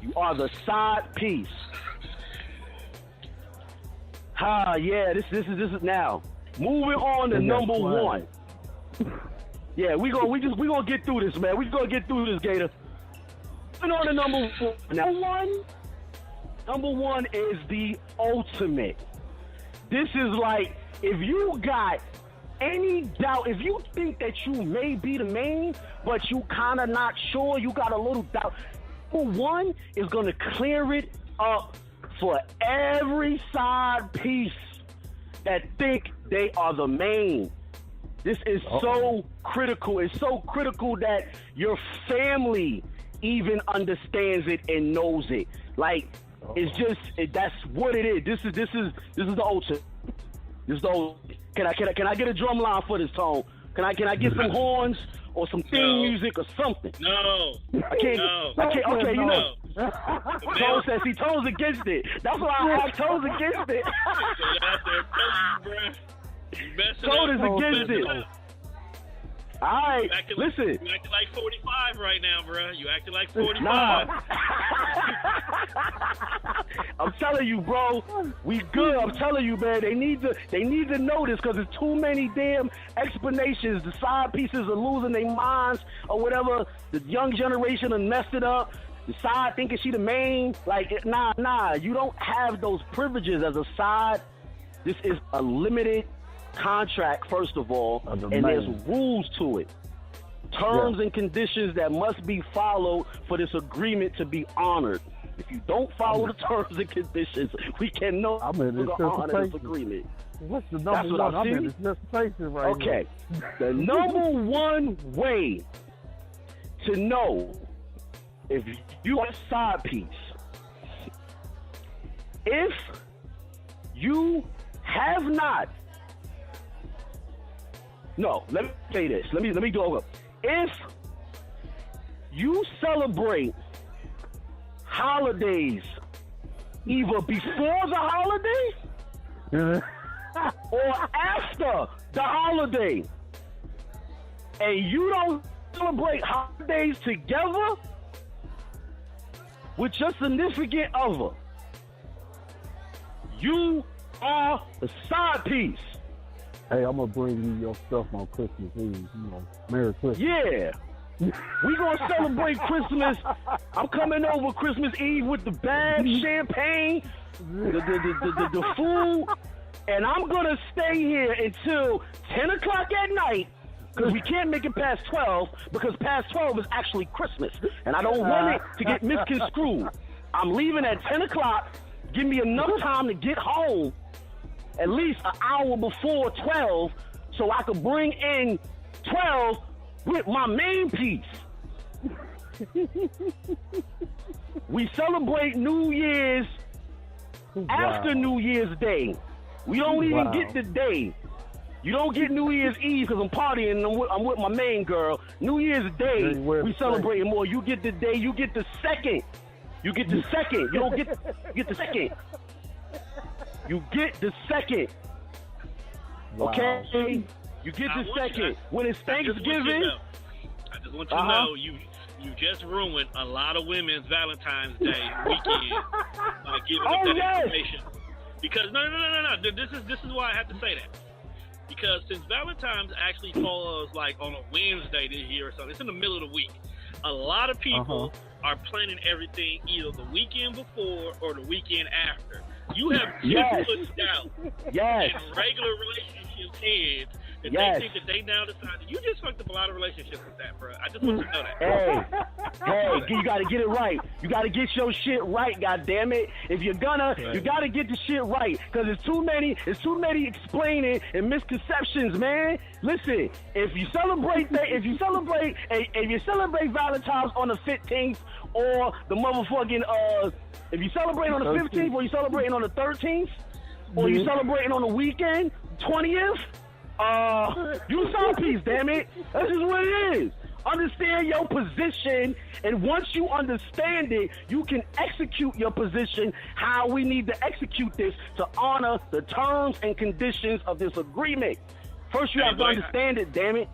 You are the side piece. This is now. Moving on to number 1. Yeah, we gonna get through this, man. We gonna get through this, Gator. Moving on to number 1. Number 1 is the ultimate. This is like, if you got any doubt, if you think that you may be the main, but you kind of not sure, you got a little doubt, number 1 is going to clear it up for every side piece that think they are the main. This is so critical. It's so critical that your family even understands it and knows it. Like, it's just that's what it is. This is the ultimate. This is the ultimate. Can I get a drum line for this, Tone? Can I get some horns or some theme music or something? No. I can't. Okay, you know. Tone says Tone's against it. That's why I have Tone's against it. Tone is against it. All right, listen. You acting like 45 right now, bro. You acting like 45. Nah. I'm telling you, bro, we good. I'm telling you, man. They need to know this because there's too many damn explanations. The side pieces are losing their minds or whatever. The young generation done messed it up. The side thinking she the main. Like, nah. You don't have those privileges as a side. This is a limited contract, first of all, and there's rules to it. Terms and conditions that must be followed for this agreement to be honored. If you don't follow the terms and conditions, we can no longer honor this agreement. What's the number one? I'm in anticipation right now. Okay. The number one way to know if you are a side piece, if you have not, no, let me say this. Let me go over. If you celebrate holidays either before the holiday or after the holiday, and you don't celebrate holidays together with your significant other, you are the side piece. Hey, I'm gonna bring you your stuff on Christmas Eve. You know, Merry Christmas. Yeah. We gonna celebrate Christmas. I'm coming over Christmas Eve with the bag, champagne, the food, and I'm gonna stay here until 10 o'clock at night because we can't make it past 12 because past 12 is actually Christmas, and I don't want it to get misconstrued. I'm leaving at 10 o'clock. Give me enough time to get home, at least an hour before 12, so I could bring in 12 with my main piece. We celebrate New Year's after New Year's Day. We don't even get the day. You don't get New Year's Eve because I'm partying and I'm with my main girl. New Year's Day, we celebrate more. You get the day, you get the second. You get the second. You don't get the second. You get the second. Okay? You get the second. When it's Thanksgiving. I just want you to know you just ruined a lot of women's Valentine's Day weekend by giving up that information. Because no. This is why I have to say that. Because since Valentine's actually falls like on a Wednesday this year or something, it's in the middle of the week. A lot of people are planning everything either the weekend before or the weekend after. You have put down in regular relationships heads that they think that they now decided. You just fucked up a lot of relationships with that, bro. I just want you to know that. Hey, you got to get it right. You got to get your shit right, goddammit. If you're gonna, you got to get the shit right because there's too many explaining and misconceptions, man. Listen, if you celebrate Valentine's on the 15th or the motherfucking if you celebrate on the 15th or you celebrating on the 13th or you celebrating on the weekend 20th. You side piece, damn it. That's just what it is. Understand your position, and once you understand it, you can execute your position how we need to execute this to honor the terms and conditions of this agreement. First, you have to understand it, damn it.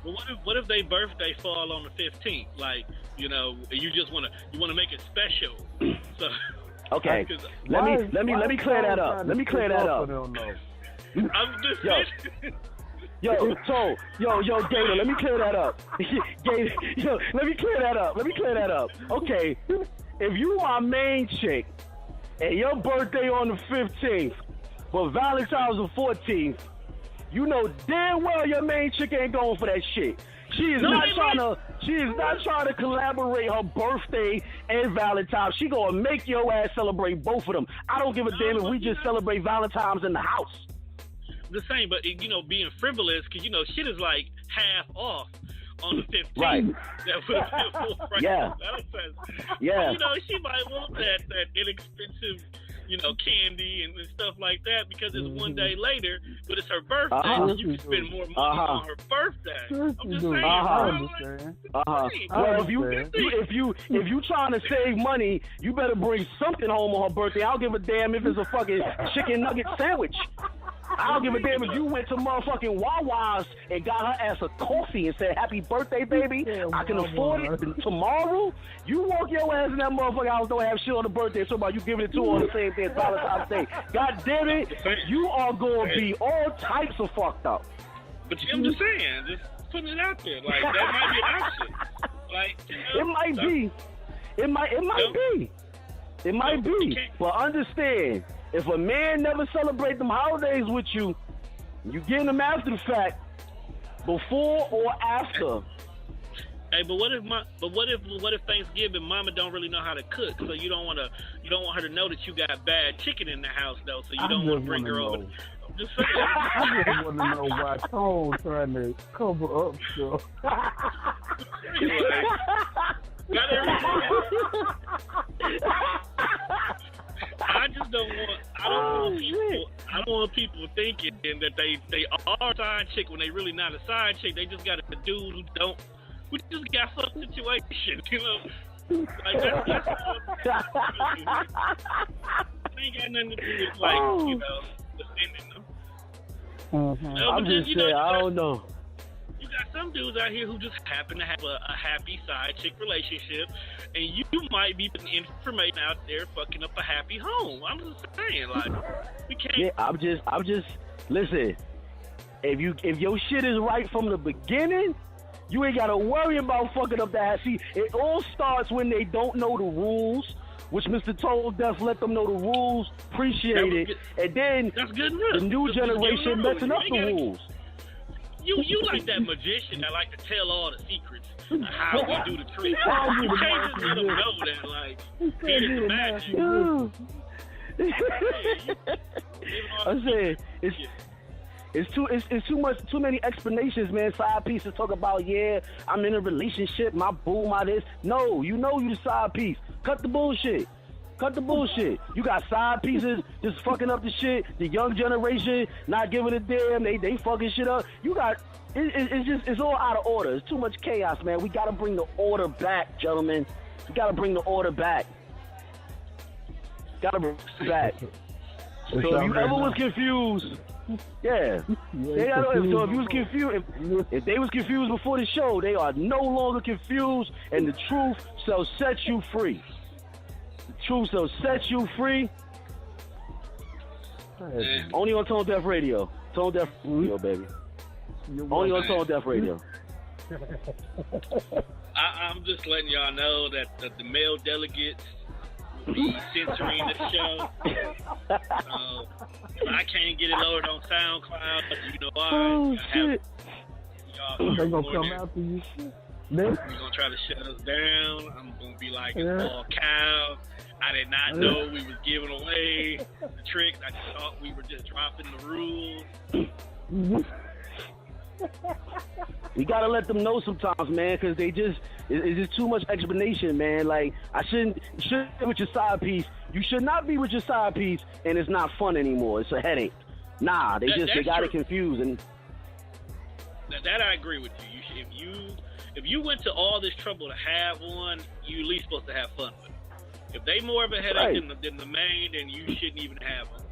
Well, what if their birthday fall on the 15th? Like, you know, you just want to make it special. So, okay, let me clear that up. Let me clear that up. I'm just Yo, Gator, let me clear that up. Gator, let me clear that up. Okay, if you my main chick and your birthday on the 15th, but Valentine's the 14th, you know damn well your main chick ain't going for that shit. She is not trying to collaborate her birthday and Valentine's. She gonna make your ass celebrate both of them. I don't give a damn if we just celebrate Valentine's in the house. The same, but you know, being frivolous, because you know, shit is like half off on the 15th. Right. Yeah. Yeah. You know, she might want that inexpensive, you know, candy and stuff like that because it's one day later, but it's her birthday. And you can spend more money on her birthday. I'm just saying. Well, if you trying to save money, you better bring something home on her birthday. I don't give a damn if it's a fucking chicken nugget sandwich. I don't give a damn if you went to motherfucking Wawa's and got her ass a coffee and said, "Happy birthday, baby. I can afford it tomorrow." You walk your ass in that motherfucking house, don't have shit on the birthday, so about you giving it to her on the same day as Valentine's Day. God damn it, you are going to be all types of fucked up. But I'm just saying, just putting it out there. Like, that might be an option. Like, you know, it might be. It might be. It might be. But understand, if a man never celebrate them holidays with you, you getting them after the fact, before or after. Hey, but what if Thanksgiving Mama don't really know how to cook, so you don't want her to know that you got bad chicken in the house though, so you don't want to bring her over. I'm just saying. I just want to know why Tone trying to cover up stuff. I just don't want people thinking that they are a side chick when they really not a side chick. They just got a dude who just got some situation, you know. Like that's it ain't got nothing to do with like, you know, defending them. No, I'm just saying, I don't know. You got some dudes out here who just happen to have a happy side chick relationship, and you might be putting information out there fucking up a happy home. I'm just saying, like, we can't. Yeah, I'm just listen. If your shit is right from the beginning, you ain't gotta worry about fucking up that. See, it all starts when they don't know the rules, which Mr. Toll Death let them know the rules, appreciate it, and then that's good enough. The new generation messing up the rules. You like that magician that like to tell all the secrets of how we do the trick. You can't just let them know that, like, here's the magic. I said, it's too many explanations, man. Side pieces talk about, yeah, I'm in a relationship, my boo, my this. No, you know you the side piece. Cut the bullshit. You got side pieces just fucking up the shit. The young generation not giving a damn. They fucking shit up. You got it's all out of order. It's too much chaos, man. We gotta bring the order back, gentlemen. We gotta bring the order back. So if you ever was confused, yeah. So if you was confused, if they was confused before the show, they are no longer confused, and the truth shall set you free. Truth shall set you free. Only on Tone Deaf Radio. Tone Deaf Radio, baby. Only on Tone Deaf Radio. I'm just letting y'all know that the male delegates will be censoring the show. I can't get it lowered on SoundCloud. You know why? Oh, shit. They're going to come after you. They're going to try to shut us down. I'm going to be like, it's all cow. I did not know we was giving away the tricks. I just thought we were just dropping the rules. We gotta let them know sometimes, man, because it's just too much explanation, man. Like, I shouldn't be with your side piece. You should not be with your side piece, and it's not fun anymore. It's a headache. Nah, they got it confused. And that I agree with you. If you went to all this trouble to have one, you at least supposed to have fun with it. If they more of a headache than the main, then you shouldn't even have them.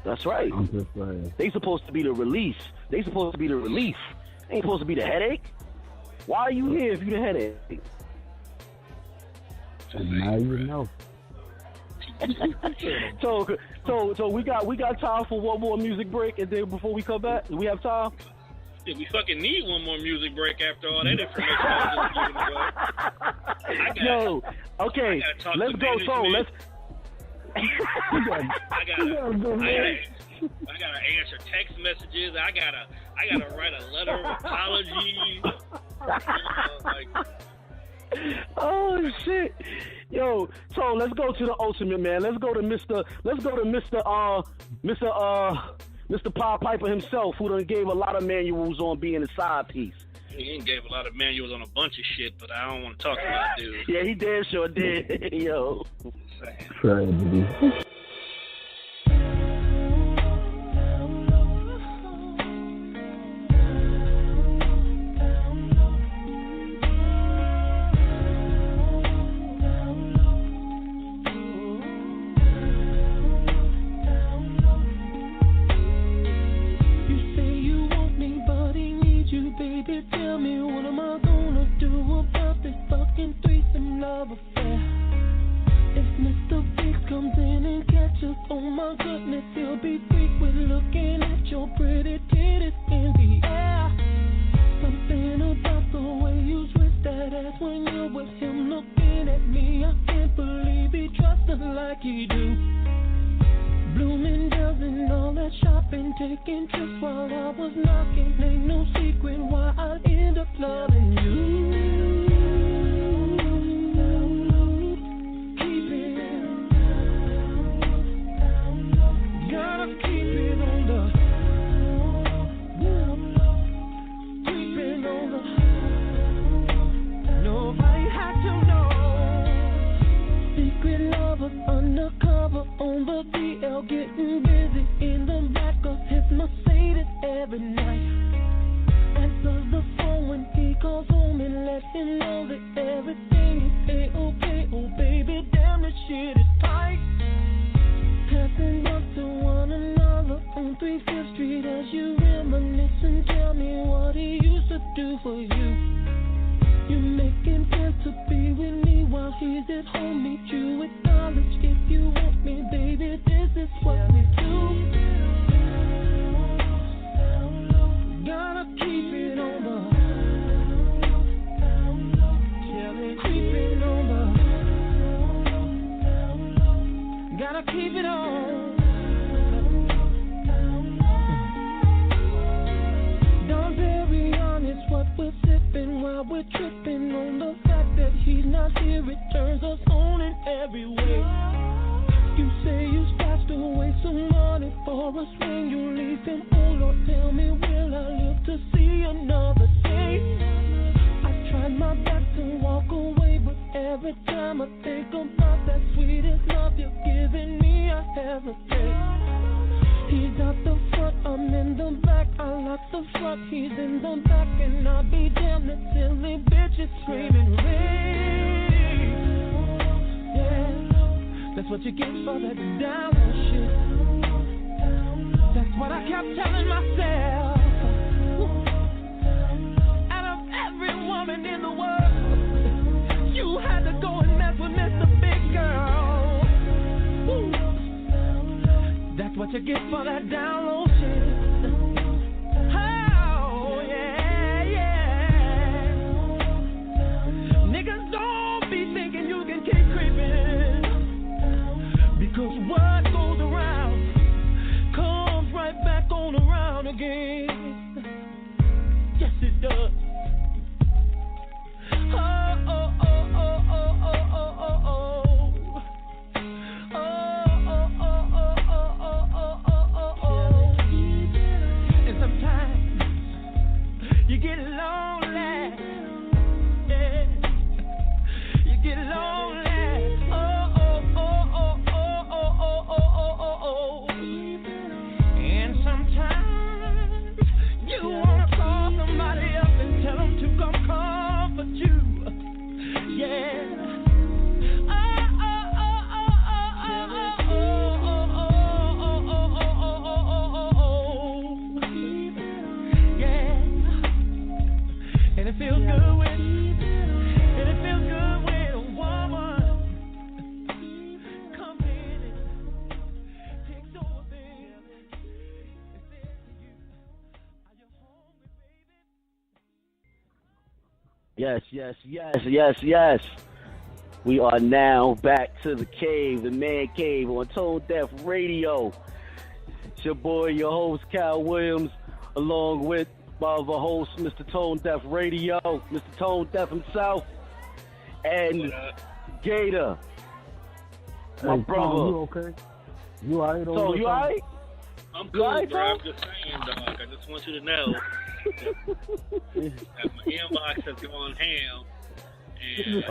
That's right. I'm just saying. They supposed to be the release. They supposed to be the relief. They ain't supposed to be the headache. Why are you here if you the headache? Now you know. So we got time for one more music break, and then before we come back, do we have time? Yeah, we fucking need one more music break after all that information I was just giving away. Yo, okay, let's go. So let's. I gotta answer text messages. I gotta write a letter of apology. Oh shit, yo. So let's go to the ultimate, man. Let's go to Mr. Paul Piper himself, who done gave a lot of manuals on being a side piece. He gave a lot of manuals on a bunch of shit, but I don't want to talk about dudes. Yeah, he damn sure did. Yo. Crazy. making trips while I was knocking. Ain't no secret why I end up loving you. Keep it. Gotta keep it on the. Keep it on the. Nobody had to know. Secret lovers undercover on the DL, getting busy in the back of his Mercedes every night. Answers the phone when he calls home and let him know that everything is A-okay. Oh baby, damn, this shit is tight. Passing up to one another on 35th Street as you reminisce and tell me what he used to do for you. You make him feel to be with me while he's at home. Meet you at college if you want me, baby. This is what we do. Gotta keep it on the. Keep it on the. Gotta keep it on. Don't be honest what we're sipping while we're tripping on the fact that he's not here. It turns us on in every way. You say you stashed away some money for us when you leave him. Oh Lord, tell me, will I live to see another day? I tried my best to walk away, but every time I think about that sweetest love you're giving me, I hesitate. He's out the front, I'm in the back. I lock the front, he's in the back, and I'll be damned, that silly bitch is screaming rape. Yeah, that's what you get for that down shit. That's what I kept telling myself. Out of every woman in the world, you had to go and mess with Mr. Big Girl. Woo. That's what you get for that down low shit. Oh, yeah, yeah. Niggas don't be thinking you can keep creeping. Because what goes around comes right back on around again. Yes, it does. Oh, oh, oh, oh, oh, oh, oh, oh, oh. You get lonely, yeah. You get lonely. Oh, oh, oh, oh, oh, oh, oh, oh, oh, oh. And sometimes you wanna call somebody up and tell them to come comfort you, yeah. And it feels good when a woman comes in and takes over things and says to you, are you hungry, baby? Yes. We are now back to the cave, the man cave on Tone Deaf Radio. It's your boy, your host, Cal Williams, along with my other host, Mr. Tone Deaf Radio, Mr. Tone Deaf himself, and Gator, my brother. Tom, you okay? You all right? So, you all right? I'm cool, right, bro. I'm just saying, dog. I just want you to know that my inbox has gone ham, and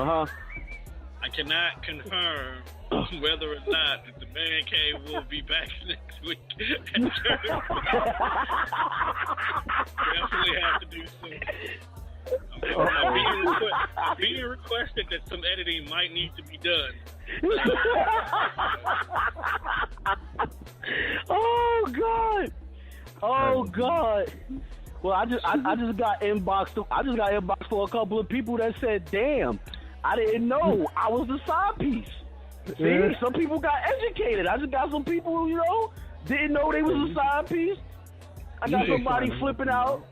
I cannot confirm whether or not that the man cave will be back next week. Definitely have to do some. I'm being requested that some editing might need to be done. Oh God! Well, I just got inboxed. I just got inboxed for a couple of people that said, "Damn, I didn't know I was the side piece." See, some people got educated. I just got some people who, didn't know they was a side piece. I got somebody flipping out.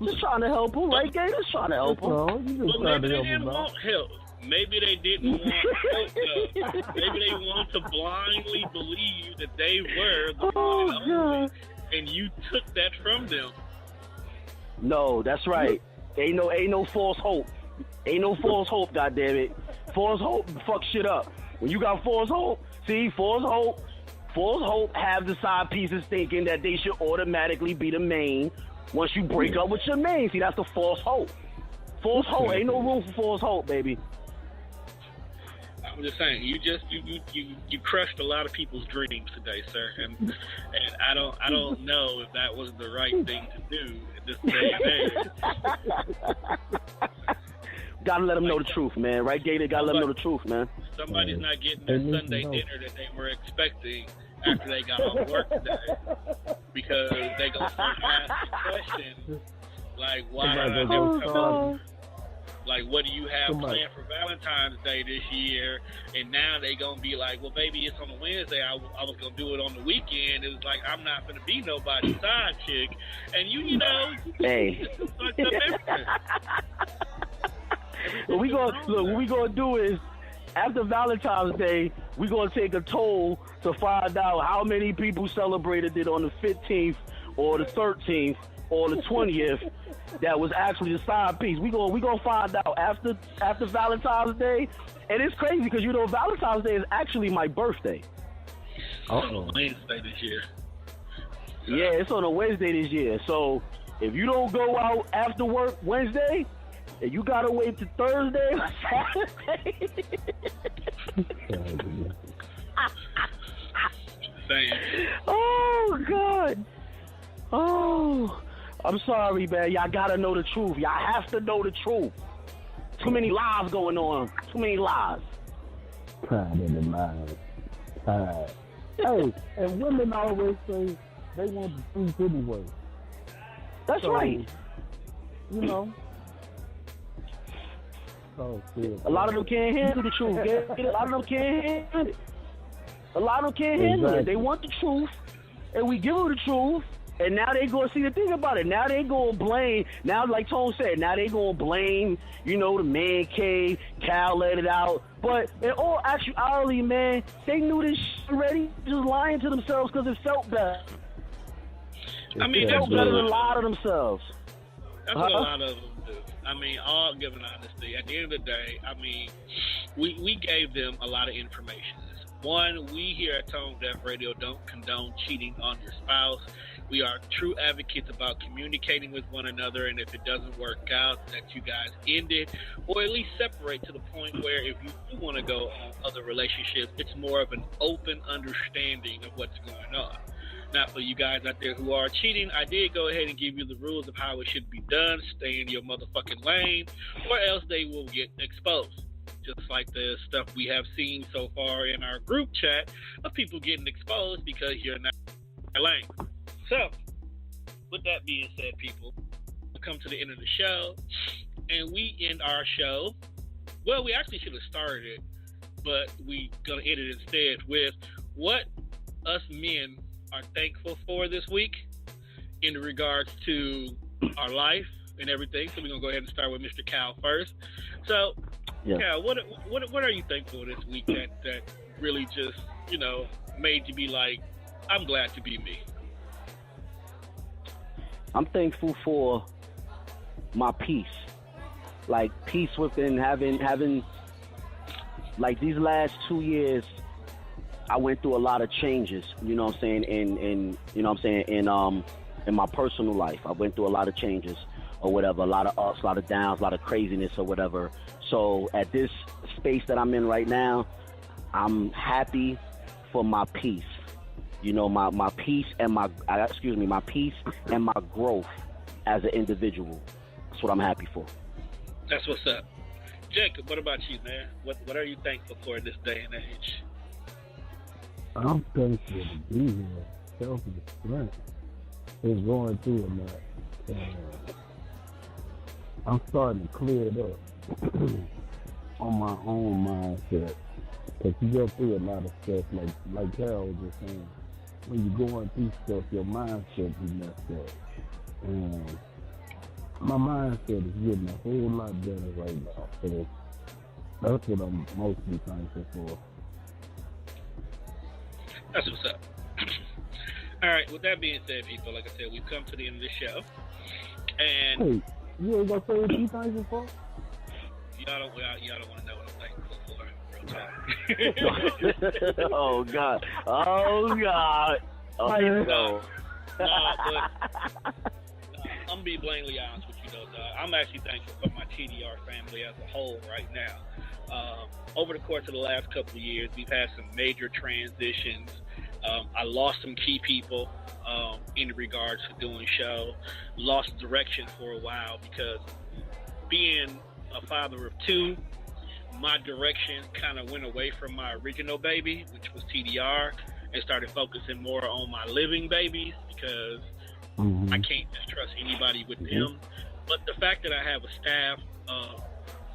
Just trying to help them, right, Gator? Just trying to help them. Well, maybe they didn't want help. Maybe they didn't want help, though. Maybe they want to blindly believe that they were the one and only. and you took that from them. No, that's right. Ain't no false hope. Ain't no false hope, goddammit. False hope fuck shit up. When you got false hope, see, false hope have the side pieces thinking that they should automatically be the main once you break up with your main. See, that's the false hope. False hope. Ain't no room for false hope, baby. I'm just saying, you crushed a lot of people's dreams today, sir, and I don't know if that was the right thing to do in this day and age. Gotta let them know the truth, man. Right, Gator? Gotta let them know the truth, man. Somebody's not getting their Sunday dinner that they were expecting after they got off work today, because they gonna start asking questions like, why did I never come up? Like, what do you have planned for Valentine's Day this year? And now they gonna be like, well, baby, it's on a Wednesday. I was gonna do it on the weekend. It was like, I'm not gonna be nobody's side chick. And you know, hey, fucked up everything. what we gonna do is, after Valentine's Day, we gonna take a toll to find out how many people celebrated it on the 15th or the 13th or the 20th. That was actually the side piece. We gonna find out after Valentine's Day, and it's crazy because you know Valentine's Day is actually my birthday. It's on a Wednesday this year. Yeah, it's on a Wednesday this year. So if you don't go out after work Wednesday, and you gotta wait to Thursday or Saturday. Oh God. Oh. I'm sorry, man. Y'all gotta know the truth. Y'all have to know the truth. Too many lies going on. Too many lies. Pride in the mind. Pride. Hey, and women always say they want the truth anyway. That's right. You know. Oh, a lot of them can't handle the truth. A lot of them can't handle it. A lot of them can't handle it. They want the truth, and we give them the truth. And now they go see the thing about it. Now they go blame. Now, like Tone said, now they gonna blame. You know, the man cave. Cal let it out. But in all actuality, man, they knew this shit already. Just lying to themselves because it felt better. I mean, it felt better to lie to themselves. That's what a lot of them do. I mean, all given honesty. At the end of the day, I mean, we gave them a lot of information. One, we here at Tone Deaf Radio don't condone cheating on your spouse. We are true advocates about communicating with one another, and if it doesn't work out, that you guys end it, or at least separate to the point where if you do want to go on other relationships, it's more of an open understanding of what's going on. Now, for you guys out there who are cheating, I did go ahead and give you the rules of how it should be done. Stay in your motherfucking lane, or else they will get exposed. Just like the stuff we have seen so far in our group chat of people getting exposed because you're not in your lane. So, with that being said, people, we come to the end of the show, and we end our show. Well, we actually should have started it, but we gonna end it instead with what us men are thankful for this week in regards to our life and everything. So we're gonna go ahead and start with Mr. Cal first. So, Cal, what are you thankful for this week that really just, you know, made you be like, I'm glad to be me? I'm thankful for my peace. Like, peace within having like these last 2 years, I went through a lot of changes, you know what I'm saying, in you know what I'm saying, in my personal life. I went through a lot of changes or whatever, a lot of ups, a lot of downs, a lot of craziness or whatever. So at this space that I'm in right now, I'm happy for my peace. You know, my peace and my peace and my growth as an individual. That's what I'm happy for. That's what's up. Jacob, what about you, man? What are you thankful for in this day and age? I'm thankful to be here. Health and strength is going through a lot. I'm starting to clear it up on my own mindset. Because you go through a lot of stuff, like Carol was just saying. When you're going through stuff, your mindset be messed up. And my mindset is getting a whole lot better right now. So that's what I'm mostly thankful for. That's what's up. All right. With that being said, people, like I said, we've come to the end of the show, and Hey, you ain't gonna say what you thankful for? y'all don't want to know what I'm thankful for. Real talk. Oh God. Oh God. Oh, No, but I'm gonna be blatantly honest with you though, dog. I'm actually thankful for my TDR family as a whole right now. Over the course of the last couple of years, we've had some major transitions. I lost some key people in regards to doing show. Lost direction for a while because being a father of two, my direction kind of went away from my original baby, which was TDR, and started focusing more on my living babies because I can't just trust anybody with them. But the fact that I have a staff,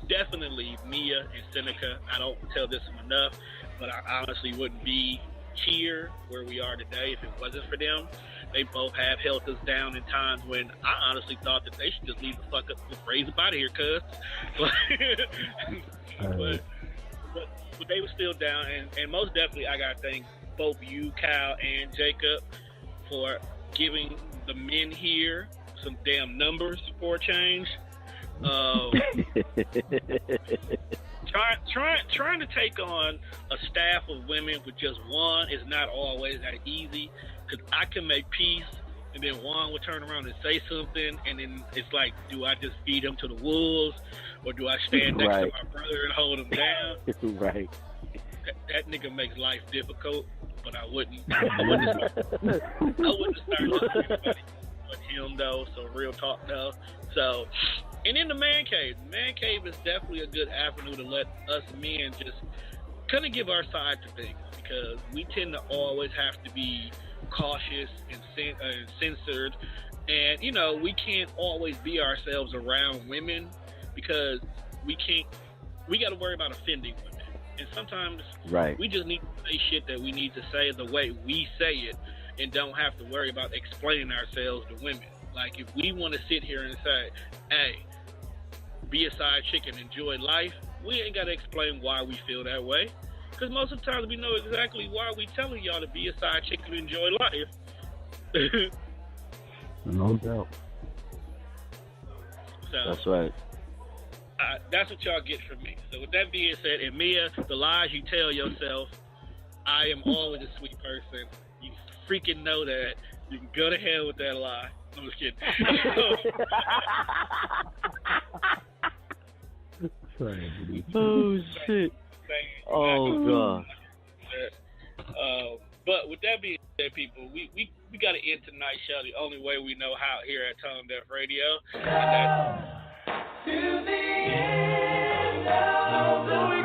definitely Mia and Seneca, I don't tell this enough, but I honestly wouldn't be here where we are today if it wasn't for them. They both have held us down in times when I honestly thought that they should just leave the fuck up and raise up out of here, cuz. But they were still down, and most definitely I gotta thank both you, Kyle, and Jacob for giving the men here some damn numbers for a change. Trying to take on a staff of women with just one is not always that easy, because I can make peace and then one would turn around and say something, and then it's like, do I just feed him to the wolves, or do I stand next to my brother and hold him down? Right. That nigga makes life difficult, but I wouldn't start listening to anybody but him though. So real talk though. So, and in the man cave. The man cave is definitely a good avenue to let us men just kind of give our side to things, because we tend to always have to be cautious and censored, and you know, we can't always be ourselves around women because we got to worry about offending women, and sometimes we just need to say shit that we need to say the way we say it, and don't have to worry about explaining ourselves to women. Like, if we want to sit here and say, hey, be a side chick and enjoy life, we ain't got to explain why we feel that way, because most of the times we know exactly why we telling y'all to be a side chick and enjoy life. No doubt. So, that's right. That's what y'all get from me. So with that being said, and Mia, the lies you tell yourself, I am always a sweet person. You freaking know that. You can go to hell with that lie. I'm just kidding. Oh shit. Oh god. But with that being said, people, we got to end tonight's show the only way we know how here at Tone Deaf Radio. And that's to the end of the week.